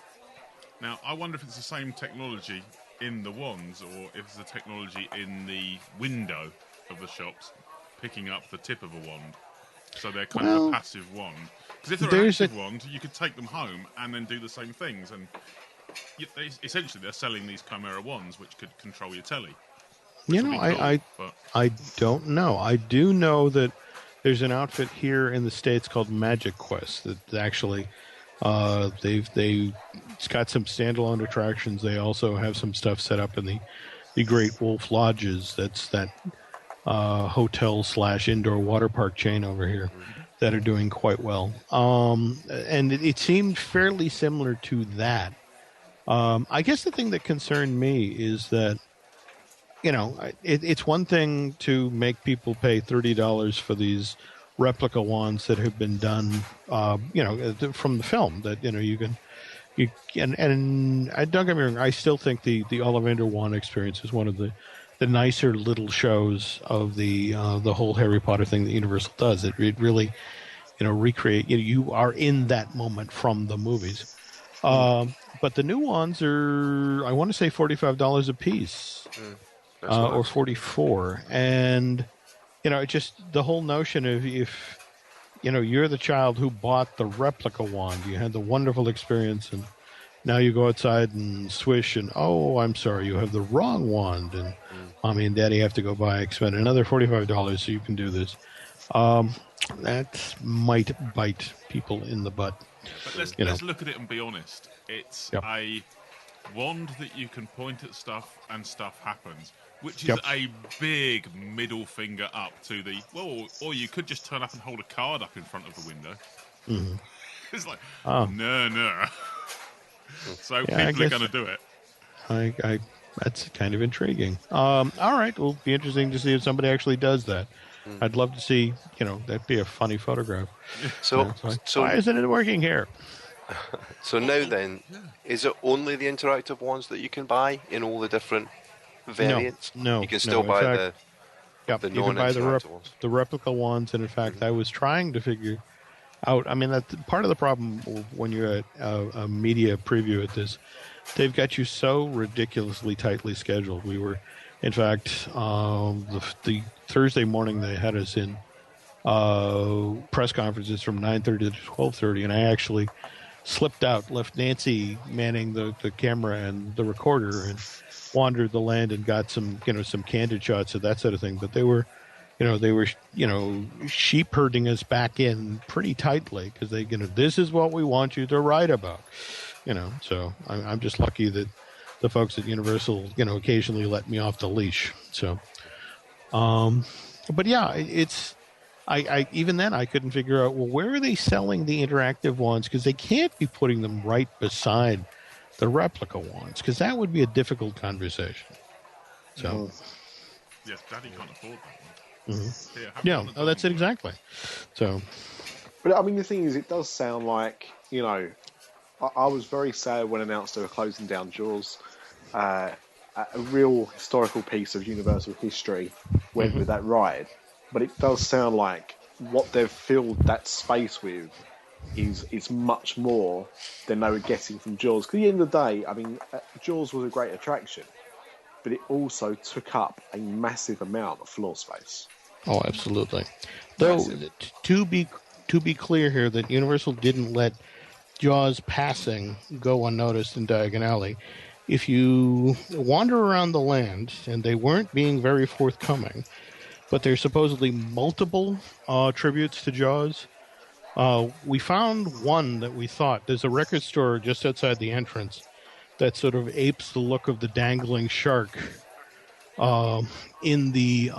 Now, I wonder if it's the same technology in the wands or if it's the technology in the window of the shops picking up the tip of a wand. So they're kind of a passive wand. Because if they're an active wand, you could take them home and then do the same things. And essentially, they're selling these Chimera wands, which could control your telly. You know, I don't know. I do know that there's an outfit here in the States called Magic Quest that actually it's got some standalone attractions. They also have some stuff set up in the Great Wolf Lodges. That's that hotel/indoor water park chain over here that are doing quite well. And it seemed fairly similar to that. I guess the thing that concerned me is that, you know, it's one thing to make people pay $30 for these replica wands that have been done, you know, from the film that, you know, and don't get me wrong, I still think the Ollivander wand experience is one of the nicer little shows of the whole Harry Potter thing that Universal does. It really, you know, recreate, you are in that moment from the movies. But the new wands are, I want to say $45 a piece. Or 44, and you know, it just the whole notion of if you know you're the child who bought the replica wand, you had the wonderful experience, and now you go outside and swish, and oh, I'm sorry, you have the wrong wand, and mommy and daddy have to go spend another $45 so you can do this. That might bite people in the butt. But let's look at it and be honest. It's a wand that you can point at stuff and stuff happens. Which is a big middle finger up to the, well, or you could just turn up and hold a card up in front of the window. It's like, no. So people are going to do it. I that's kind of intriguing. All right, well, be interesting to see if somebody actually does that. I'd love to see, you know, that'd be a funny photograph. So why isn't it working here? So now then, is it only the interactive ones that you can buy in all the different variants? No. You can still buy the non-interactive ones. The replica ones, and in fact, I was trying to figure out. I mean, that's part of the problem when you're at a media preview at this. They've got you so ridiculously tightly scheduled. We were, in fact, the Thursday morning they had us in press conferences from 9:30 to 12:30, and I actually slipped out, left Nancy manning the camera and the recorder, and wandered the land and got some candid shots of that sort of thing. But they were sheep herding us back in pretty tightly because this is what we want you to write about, So I'm just lucky that the folks at Universal, occasionally let me off the leash. So, but yeah, I even then I couldn't figure out, well, where are they selling the interactive ones? Because they can't be putting them right beside the replica ones, because that would be a difficult conversation. So, yes, Daddy can't afford that one. Yeah, that's it exactly. So, but I mean, the thing is, it does sound like I was very sad when announced they were closing down Jaws. A real historical piece of Universal history went with that ride. But it does sound like what they've filled that space with is much more than they were getting from Jaws. Because at the end of the day, I mean, Jaws was a great attraction, but it also took up a massive amount of floor space. Oh, absolutely. Though, to be clear here, that Universal didn't let Jaws passing go unnoticed in Diagon Alley. If you wander around the land, and they weren't being very forthcoming, but there's supposedly multiple tributes to Jaws. We found one that we thought, there's a record store just outside the entrance that sort of apes the look of the dangling shark in the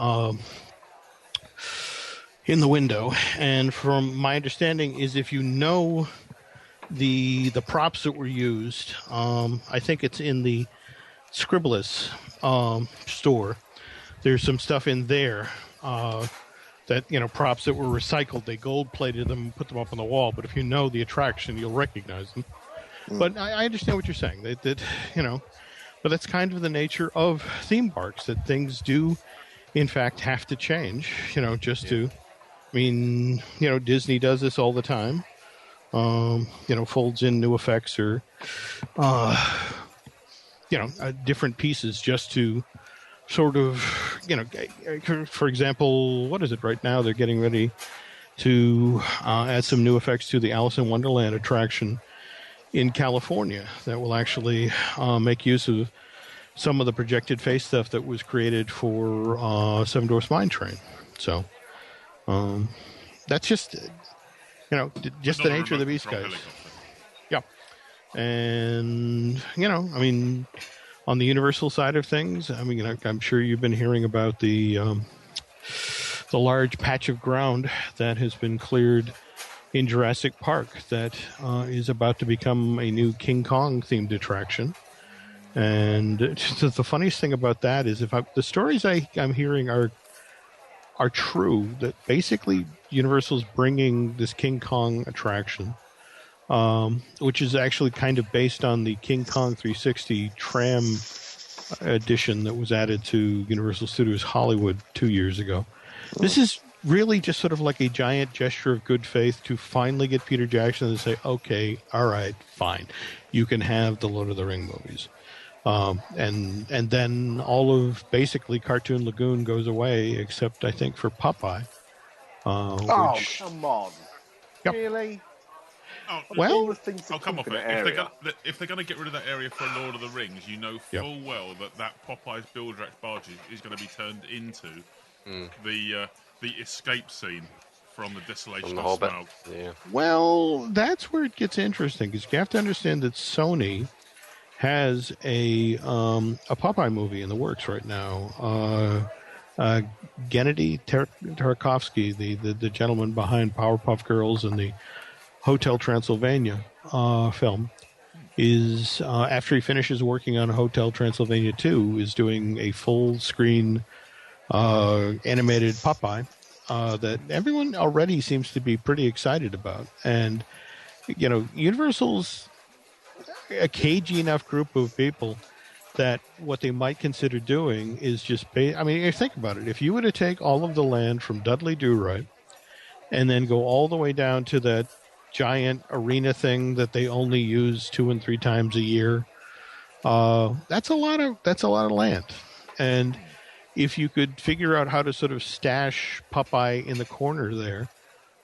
window. And from my understanding is, if you know the props that were used, I think it's in the Scribblus store. There's some stuff in there that, props that were recycled, they gold-plated them and put them up on the wall. But if you know the attraction, you'll recognize them. But I understand what you're saying. That but that's kind of the nature of theme parks, that things do, in fact, have to change, to... I mean, Disney does this all the time. Folds in new effects or, different pieces just to sort of, for example, what is it right now? They're getting ready to add some new effects to the Alice in Wonderland attraction in California that will actually make use of some of the projected face stuff that was created for Seven Dwarfs Mine Train. So that's just, just the nature of the beast, guys. Yeah. And, on the Universal side of things, I'm sure you've been hearing about the large patch of ground that has been cleared in Jurassic Park that is about to become a new King Kong themed attraction. And the funniest thing about that is the stories I'm hearing are true, that basically Universal's bringing this King Kong attraction, which is actually kind of based on the King Kong 360 tram edition that was added to Universal Studios Hollywood 2 years ago. This is really just sort of like a giant gesture of good faith to finally get Peter Jackson to say, okay, all right, fine, you can have the Lord of the Ring movies. And then all of basically Cartoon Lagoon goes away, except I think for Popeye. Come on. Yep. Really? Oh, well, come off it. If they're going to get rid of that area for Lord of the Rings, you know full well that Popeye's Bildrax barge is going to be turned into the escape scene from the Desolation of Smaug. Yeah. Well, that's where it gets interesting, because you have to understand that Sony has a Popeye movie in the works right now. Gennady Tartakovsky, the gentleman behind Powerpuff Girls and the Hotel Transylvania film, is after he finishes working on Hotel Transylvania 2, is doing a full screen animated Popeye that everyone already seems to be pretty excited about. And Universal's a cagey enough group of people that what they might consider doing is just think about it. If you were to take all of the land from Dudley Do-Right and then go all the way down to that giant arena thing that they only use 2 and 3 times a year, that's a lot of land. And if you could figure out how to sort of stash Popeye in the corner there,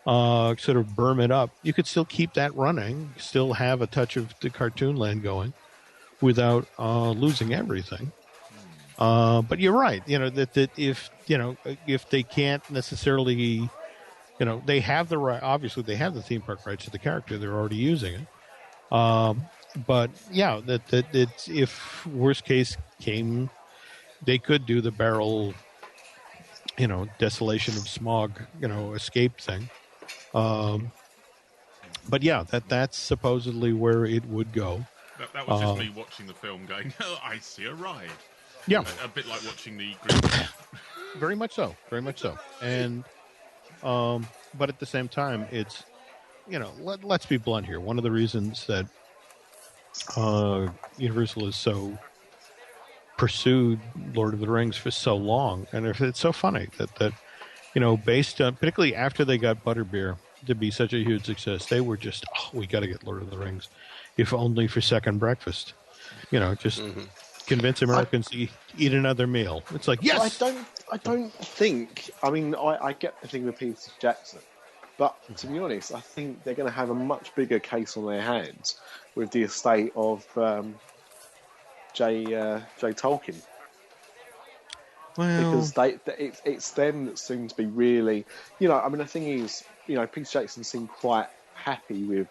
sort of berm it up, you could still keep that running, still have a touch of the cartoon land going without losing everything. But you're right, that if they can't necessarily, they have the right, obviously they have the theme park rights to the character, they're already using it. But yeah, that it's, if worst case came, they could do the barrel, Desolation of Smog, escape thing. But yeah, that's supposedly where it would go. That was just me watching the film going, oh, I see a ride. Yeah. A bit like watching the Green Very much so. And, but at the same time, it's, let's be blunt here. One of the reasons that Universal is so pursued Lord of the Rings for so long, and if it's so funny that based on, particularly after they got Butterbeer to be such a huge success, they were just, we got to get Lord of the Rings, if only for second breakfast. Just convince Americans to eat another meal. It's like, yes. Well, I don't think. I get the thing with Peter Jackson, but to be honest, I think they're going to have a much bigger case on their hands with the estate of J. Tolkien. Well, because it's them that seem to be really, the thing is, Peter Jackson seemed quite happy with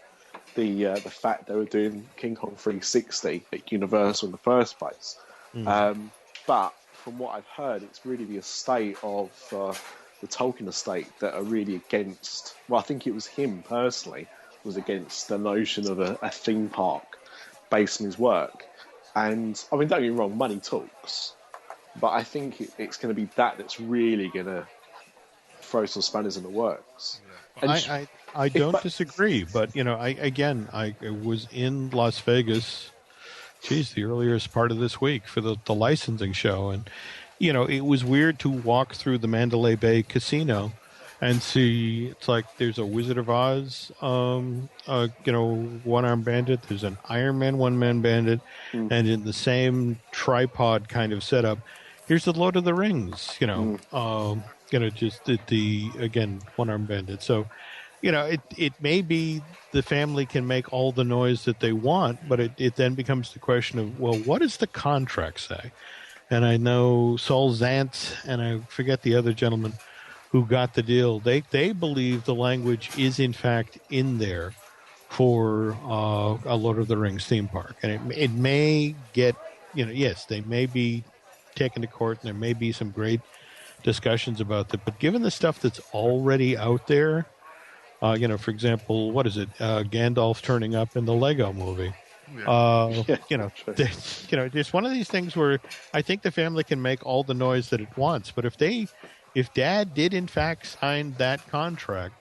the fact they were doing King Kong 360 at Universal in the first place. But from what I've heard, it's really the estate of the Tolkien estate that are really against. Well, I think it was him personally was against the notion of a theme park based on his work. And don't get me wrong, money talks. But I think it's going to be that's really going to throw some spanners in the works. And I don't disagree, but I was in Las Vegas, the earliest part of this week for the licensing show, and it was weird to walk through the Mandalay Bay casino and see it's like there's a Wizard of Oz, one-armed bandit. There's an Iron Man one-man bandit, and in the same tripod kind of setup, here's the Lord of the Rings. Just the again one-armed bandit. So, it may be the family can make all the noise that they want, but it then becomes the question of, well, what does the contract say? And I know Saul Zantz, and I forget the other gentleman who got the deal. They believe the language is in fact in there for a Lord of the Rings theme park, and it may get yes, they may be taken to court, and there may be some great discussions about that. But given the stuff that's already out there, for example, what is it? Gandalf turning up in the Lego movie. It's one of these things where I think the family can make all the noise that it wants, but if Dad did in fact sign that contract,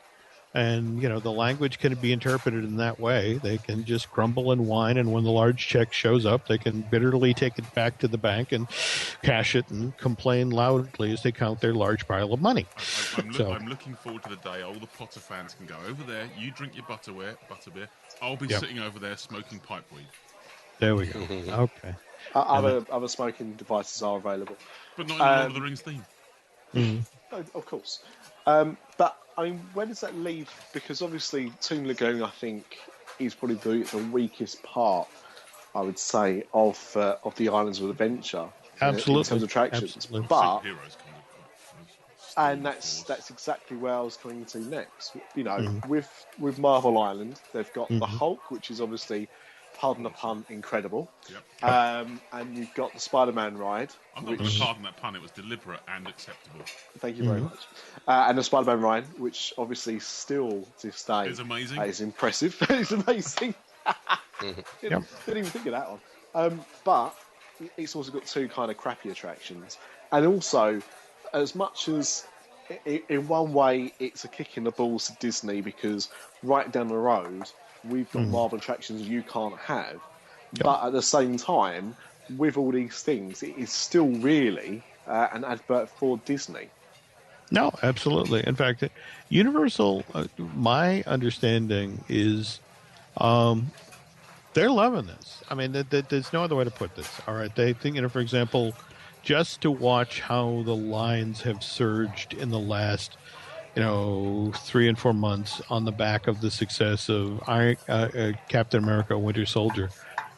and the language can be interpreted in that way, they can just grumble and whine, and when the large check shows up, they can bitterly take it back to the bank and cash it and complain loudly as they count their large pile of money. I'm looking forward to the day all the Potter fans can go over there. You drink your butterbeer. I'll be sitting over there smoking pipeweed. There we go. Okay. Other smoking devices are available, but not in the Lord of the Rings theme. Of course. But I mean, where does that leave? Because obviously, Toon Lagoon, I think, is probably the weakest part, I would say, of the Islands of Adventure. Absolutely. In terms of attractions. Absolutely. But and that's exactly where I was coming to next. With Marvel Island, they've got the Hulk, which is obviously, pardon the pun, incredible. Yep. And you've got the Spider-Man ride. I'm not going to pardon that pun. It was deliberate and acceptable. Thank you very much. And the Spider-Man ride, which obviously still to this day is amazing. Is impressive. It's amazing. Didn't even think of that one. But it's also got two kind of crappy attractions. And also, as much as in one way it's a kick in the balls to Disney, because right down the road we've got Marvel attractions you can't have. Yep. But at the same time, with all these things, it is still really an advert for Disney. No, absolutely. In fact, Universal, my understanding is they're loving this. I mean, there's no other way to put this. All right. They think, for example, just to watch how the lines have surged in the last 3 and 4 months on the back of the success of Captain America: Winter Soldier.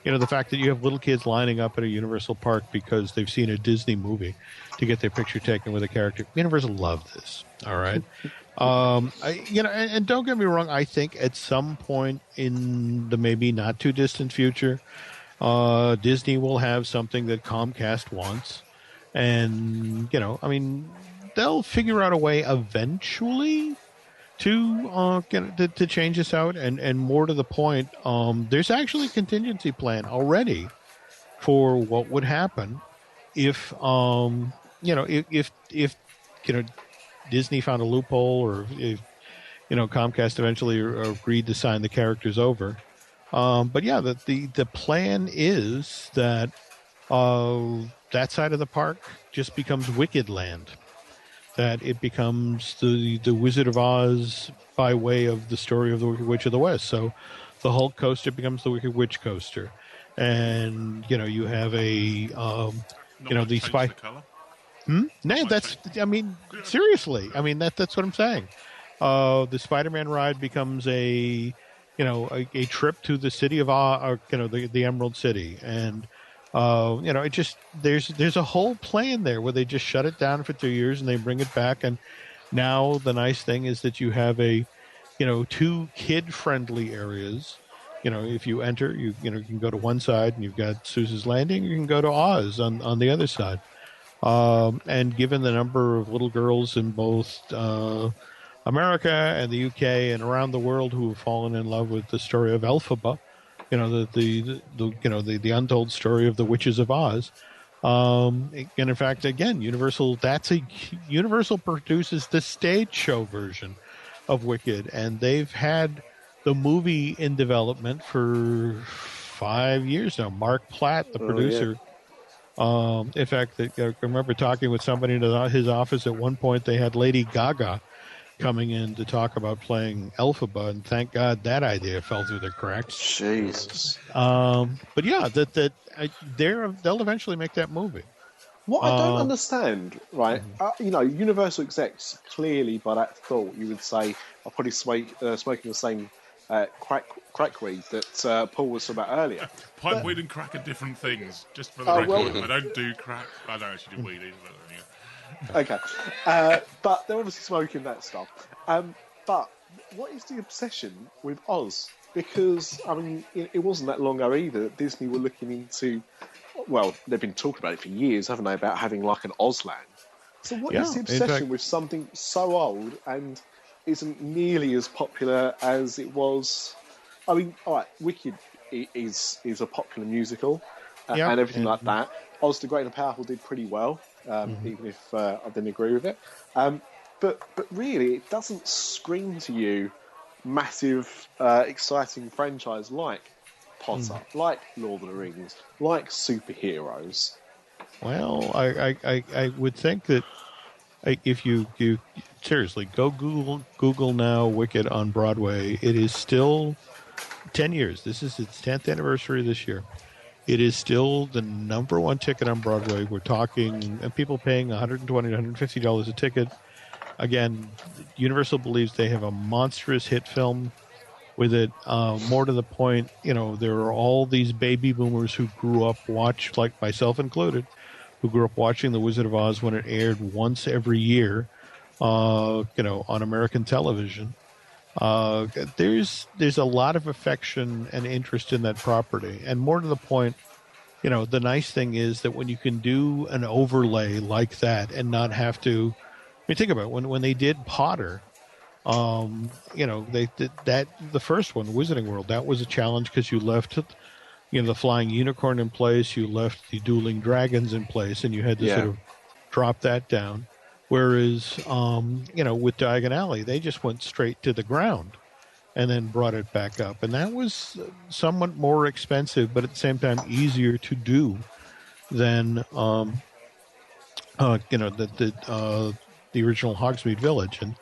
The fact that you have little kids lining up at a Universal park because they've seen a Disney movie to get their picture taken with a character. Universal love this. All right. And don't get me wrong. I think at some point in the maybe not too distant future, Disney will have something that Comcast wants. And, they'll figure out a way eventually to change this out. And more to the point, there's actually a contingency plan already for what would happen if Disney found a loophole, or if Comcast eventually agreed to sign the characters over. But yeah, the plan is that that side of the park just becomes Wicked Land. That it becomes the Wizard of Oz by way of the story of the Wicked Witch of the West. So the Hulk coaster becomes the Wicked Witch coaster, and you have the spy. No, seriously. I mean that's what I'm saying. The Spider-Man ride becomes a trip to the city of the Emerald City, and it just there's a whole plan there where they just shut it down for 2 years and they bring it back. And now the nice thing is that you have 2 kid-friendly areas. If you enter, you can go to one side and you've got Sousa's Landing. You can go to Oz on the other side. And given the number of little girls in both America and the UK and around the world who have fallen in love with the story of Elphaba, the untold story of the Witches of Oz, And in fact, again, Universal produces the stage show version of Wicked, and they've had the movie in development for 5 years now. Mark Platt, the producer. In fact, I remember talking with somebody in his office at one point. They had Lady Gaga coming in to talk about playing Elphaba, and thank God that idea fell through the cracks. Jesus. But yeah, they'll eventually make that movie. What I don't understand, right? Universal execs clearly, by that thought, you would say are probably smoking the same crack weed that Paul was talking about earlier. Pipe weed and crack are different things. Just for the record, I don't do crack. I don't actually do weed either. But, yeah. Okay, but they're obviously smoking that stuff. But what is the obsession with Oz? Because I mean, it wasn't that long ago either that Disney were looking into. Well, they've been talking about it for years, haven't they? About having like an Ozland. So what is the obsession with something so old and isn't nearly as popular as it was? I mean, all right, Wicked is a popular musical and everything like that. Oz the Great and Powerful did pretty well, even if I didn't agree with it. But really, it doesn't scream to you massive, exciting franchise like Potter, like Lord of the Rings, like superheroes. Well, I would think that if you seriously go Google now Wicked on Broadway, it is still 10 years. This is its 10th anniversary this year. It is still the number one ticket on Broadway. We're talking people paying $120 to $150 a ticket. Again, Universal believes they have a monstrous hit film with it. More to the point, there are all these baby boomers who grew up like myself included, who grew up watching The Wizard of Oz when it aired once every year, on American television. There's a lot of affection and interest in that property. And more to the point, the nice thing is that when you can do an overlay like that and not have to, think about it, when they did Potter, they did that, the first one, Wizarding World, that was a challenge because you left, the flying unicorn in place, you left the dueling dragons in place, and you had to sort of drop that down. Whereas, with Diagon Alley, they just went straight to the ground and then brought it back up. And that was somewhat more expensive, but at the same time easier to do than, the original Hogsmeade Village. And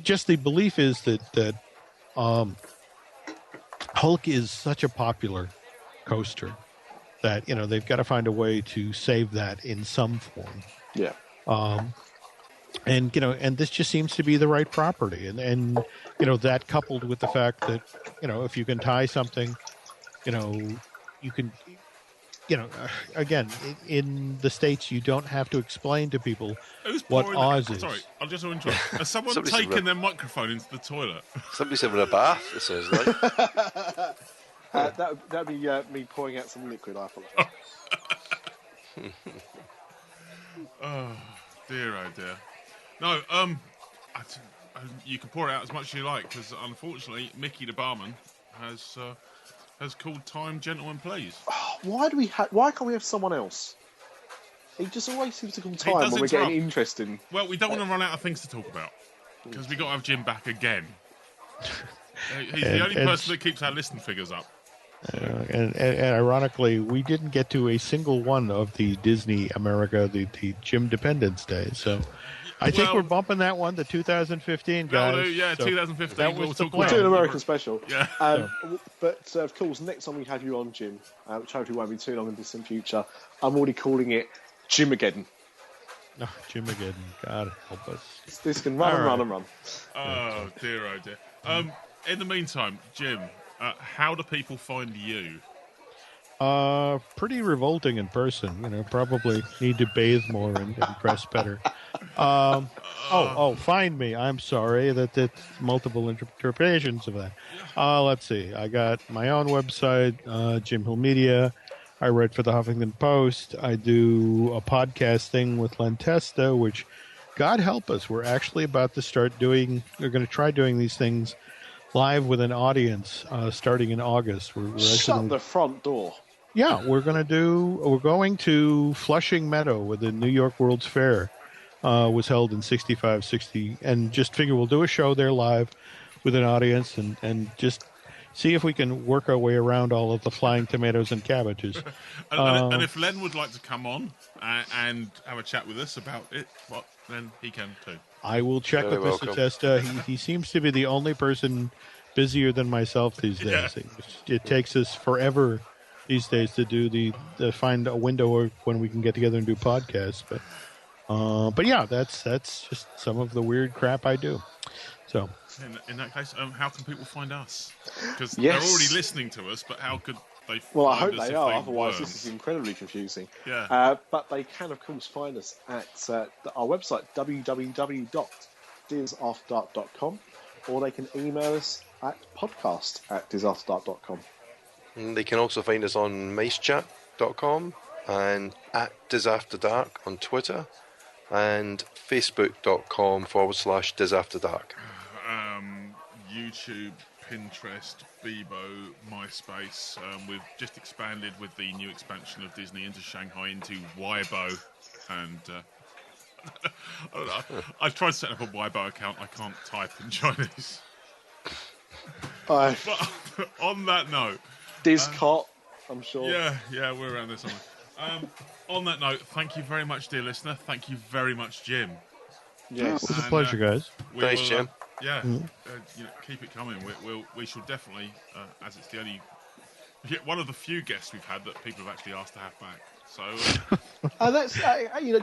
just the belief is that Hulk is such a popular coaster that, they've got to find a way to save that in some form. Yeah. And this just seems to be the right property, and that coupled with the fact that if you can tie something, you can, again, in the States you don't have to explain to people what Oz is. Sorry, I'll just interrupt. Has someone taken their microphone into the toilet? Somebody's having a bath. It sounds like. That'd be me pouring out some liquid. I apologize. Oh dear, oh dear. No, you can pour it out as much as you like, because unfortunately, Mickey the barman has called time, gentlemen, please. Why can't we have someone else? He just always seems to call time when we're getting interesting. Well, we don't want to run out of things to talk about, because we got to have Jim back again. He's the only person that keeps our listen figures up. And ironically, we didn't get to a single one of the Disney America, the Jimdependence Day. So I think we're bumping that one to 2015, guys. Yeah, so 2015. We'll do an American special. Yeah. But of course, next time we have you on, Jim, which hopefully won't be too long in the distant future, I'm already calling it Jimageddon. Oh, Jimageddon. God help us. This can run and run. Oh, dear, oh, dear. In the meantime, Jim, how do people find you? Pretty revolting in person. Probably need to bathe more and dress better. Find me. I'm sorry that's multiple interpretations of that. Let's see. I got my own website, Jim Hill Media. I write for the Huffington Post. I do a podcast thing with Len Testa, which, God help us, we're actually about to start doing. We're going to try doing these things live with an audience starting in August. We're Shut the front door. Yeah, we're going to Flushing Meadow, where the New York World's Fair was held in 65, 60, and just figure we'll do a show there live with an audience and just see if we can work our way around all of the flying tomatoes and cabbages. And if Len would like to come on and have a chat with us about it, then he can too. I will check Very with Mr. welcome. Testa. He seems to be the only person busier than myself these days. Yeah. It takes us forever these days to do the find a window when we can get together and do podcasts. But yeah, that's just some of the weird crap I do. So In that case, how can people find us? Because Yes. they're already listening to us, but how could they Well, I find hope us they if are. they Otherwise, weren't? this is incredibly confusing. Yeah. But they can, of course, find us at our website, www.disafterdark.com, or they can email us at podcast@disafterdark.com. And they can also find us on micechat.com and at Disafterdark on Twitter and facebook.com/Disafterdark. YouTube, Pinterest, Bebo, MySpace. We've just expanded with the new expansion of Disney into Shanghai into Weibo, and I don't know. I've tried setting up a Weibo account. I can't type in Chinese. But on that note, Discot, I'm sure. yeah, we're around there somewhere. On that note, thank you very much, dear listener. Thank you very much, Jim. Yes. it was a pleasure, guys. We Thanks, will, Jim. Keep it coming. We shall definitely, as it's the only one of the few guests we've had that people have actually asked to have back. So, And that's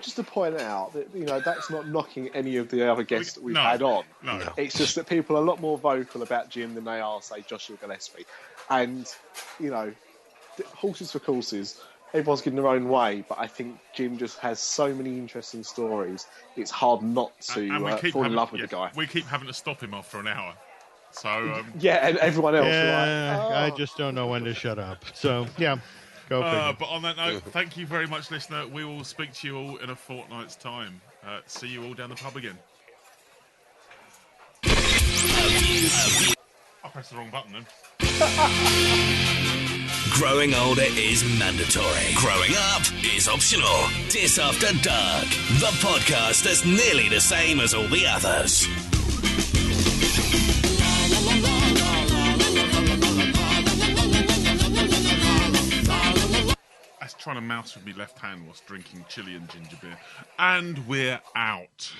just to point out that that's not knocking any of the other guests that we've No. had on. No. It's just that people are a lot more vocal about Jim than they are, say, Joshua Gillespie. And horses for courses. Everyone's getting their own way, but I think Jim just has so many interesting stories. It's hard not to fall in love with the guy. We keep having to stop him after an hour. So, Yeah, and everyone else. Yeah, are like, I just don't know when to shut up. So yeah, go figure. but on that note, thank you very much, listener. We will speak to you all in a fortnight's time. See you all down the pub again. I pressed the wrong button then. Growing older is mandatory. Growing up is optional. Dis After Dark, the podcast that's nearly the same as all the others. That's trying to mouse with me left hand whilst drinking chili and ginger beer. And we're out.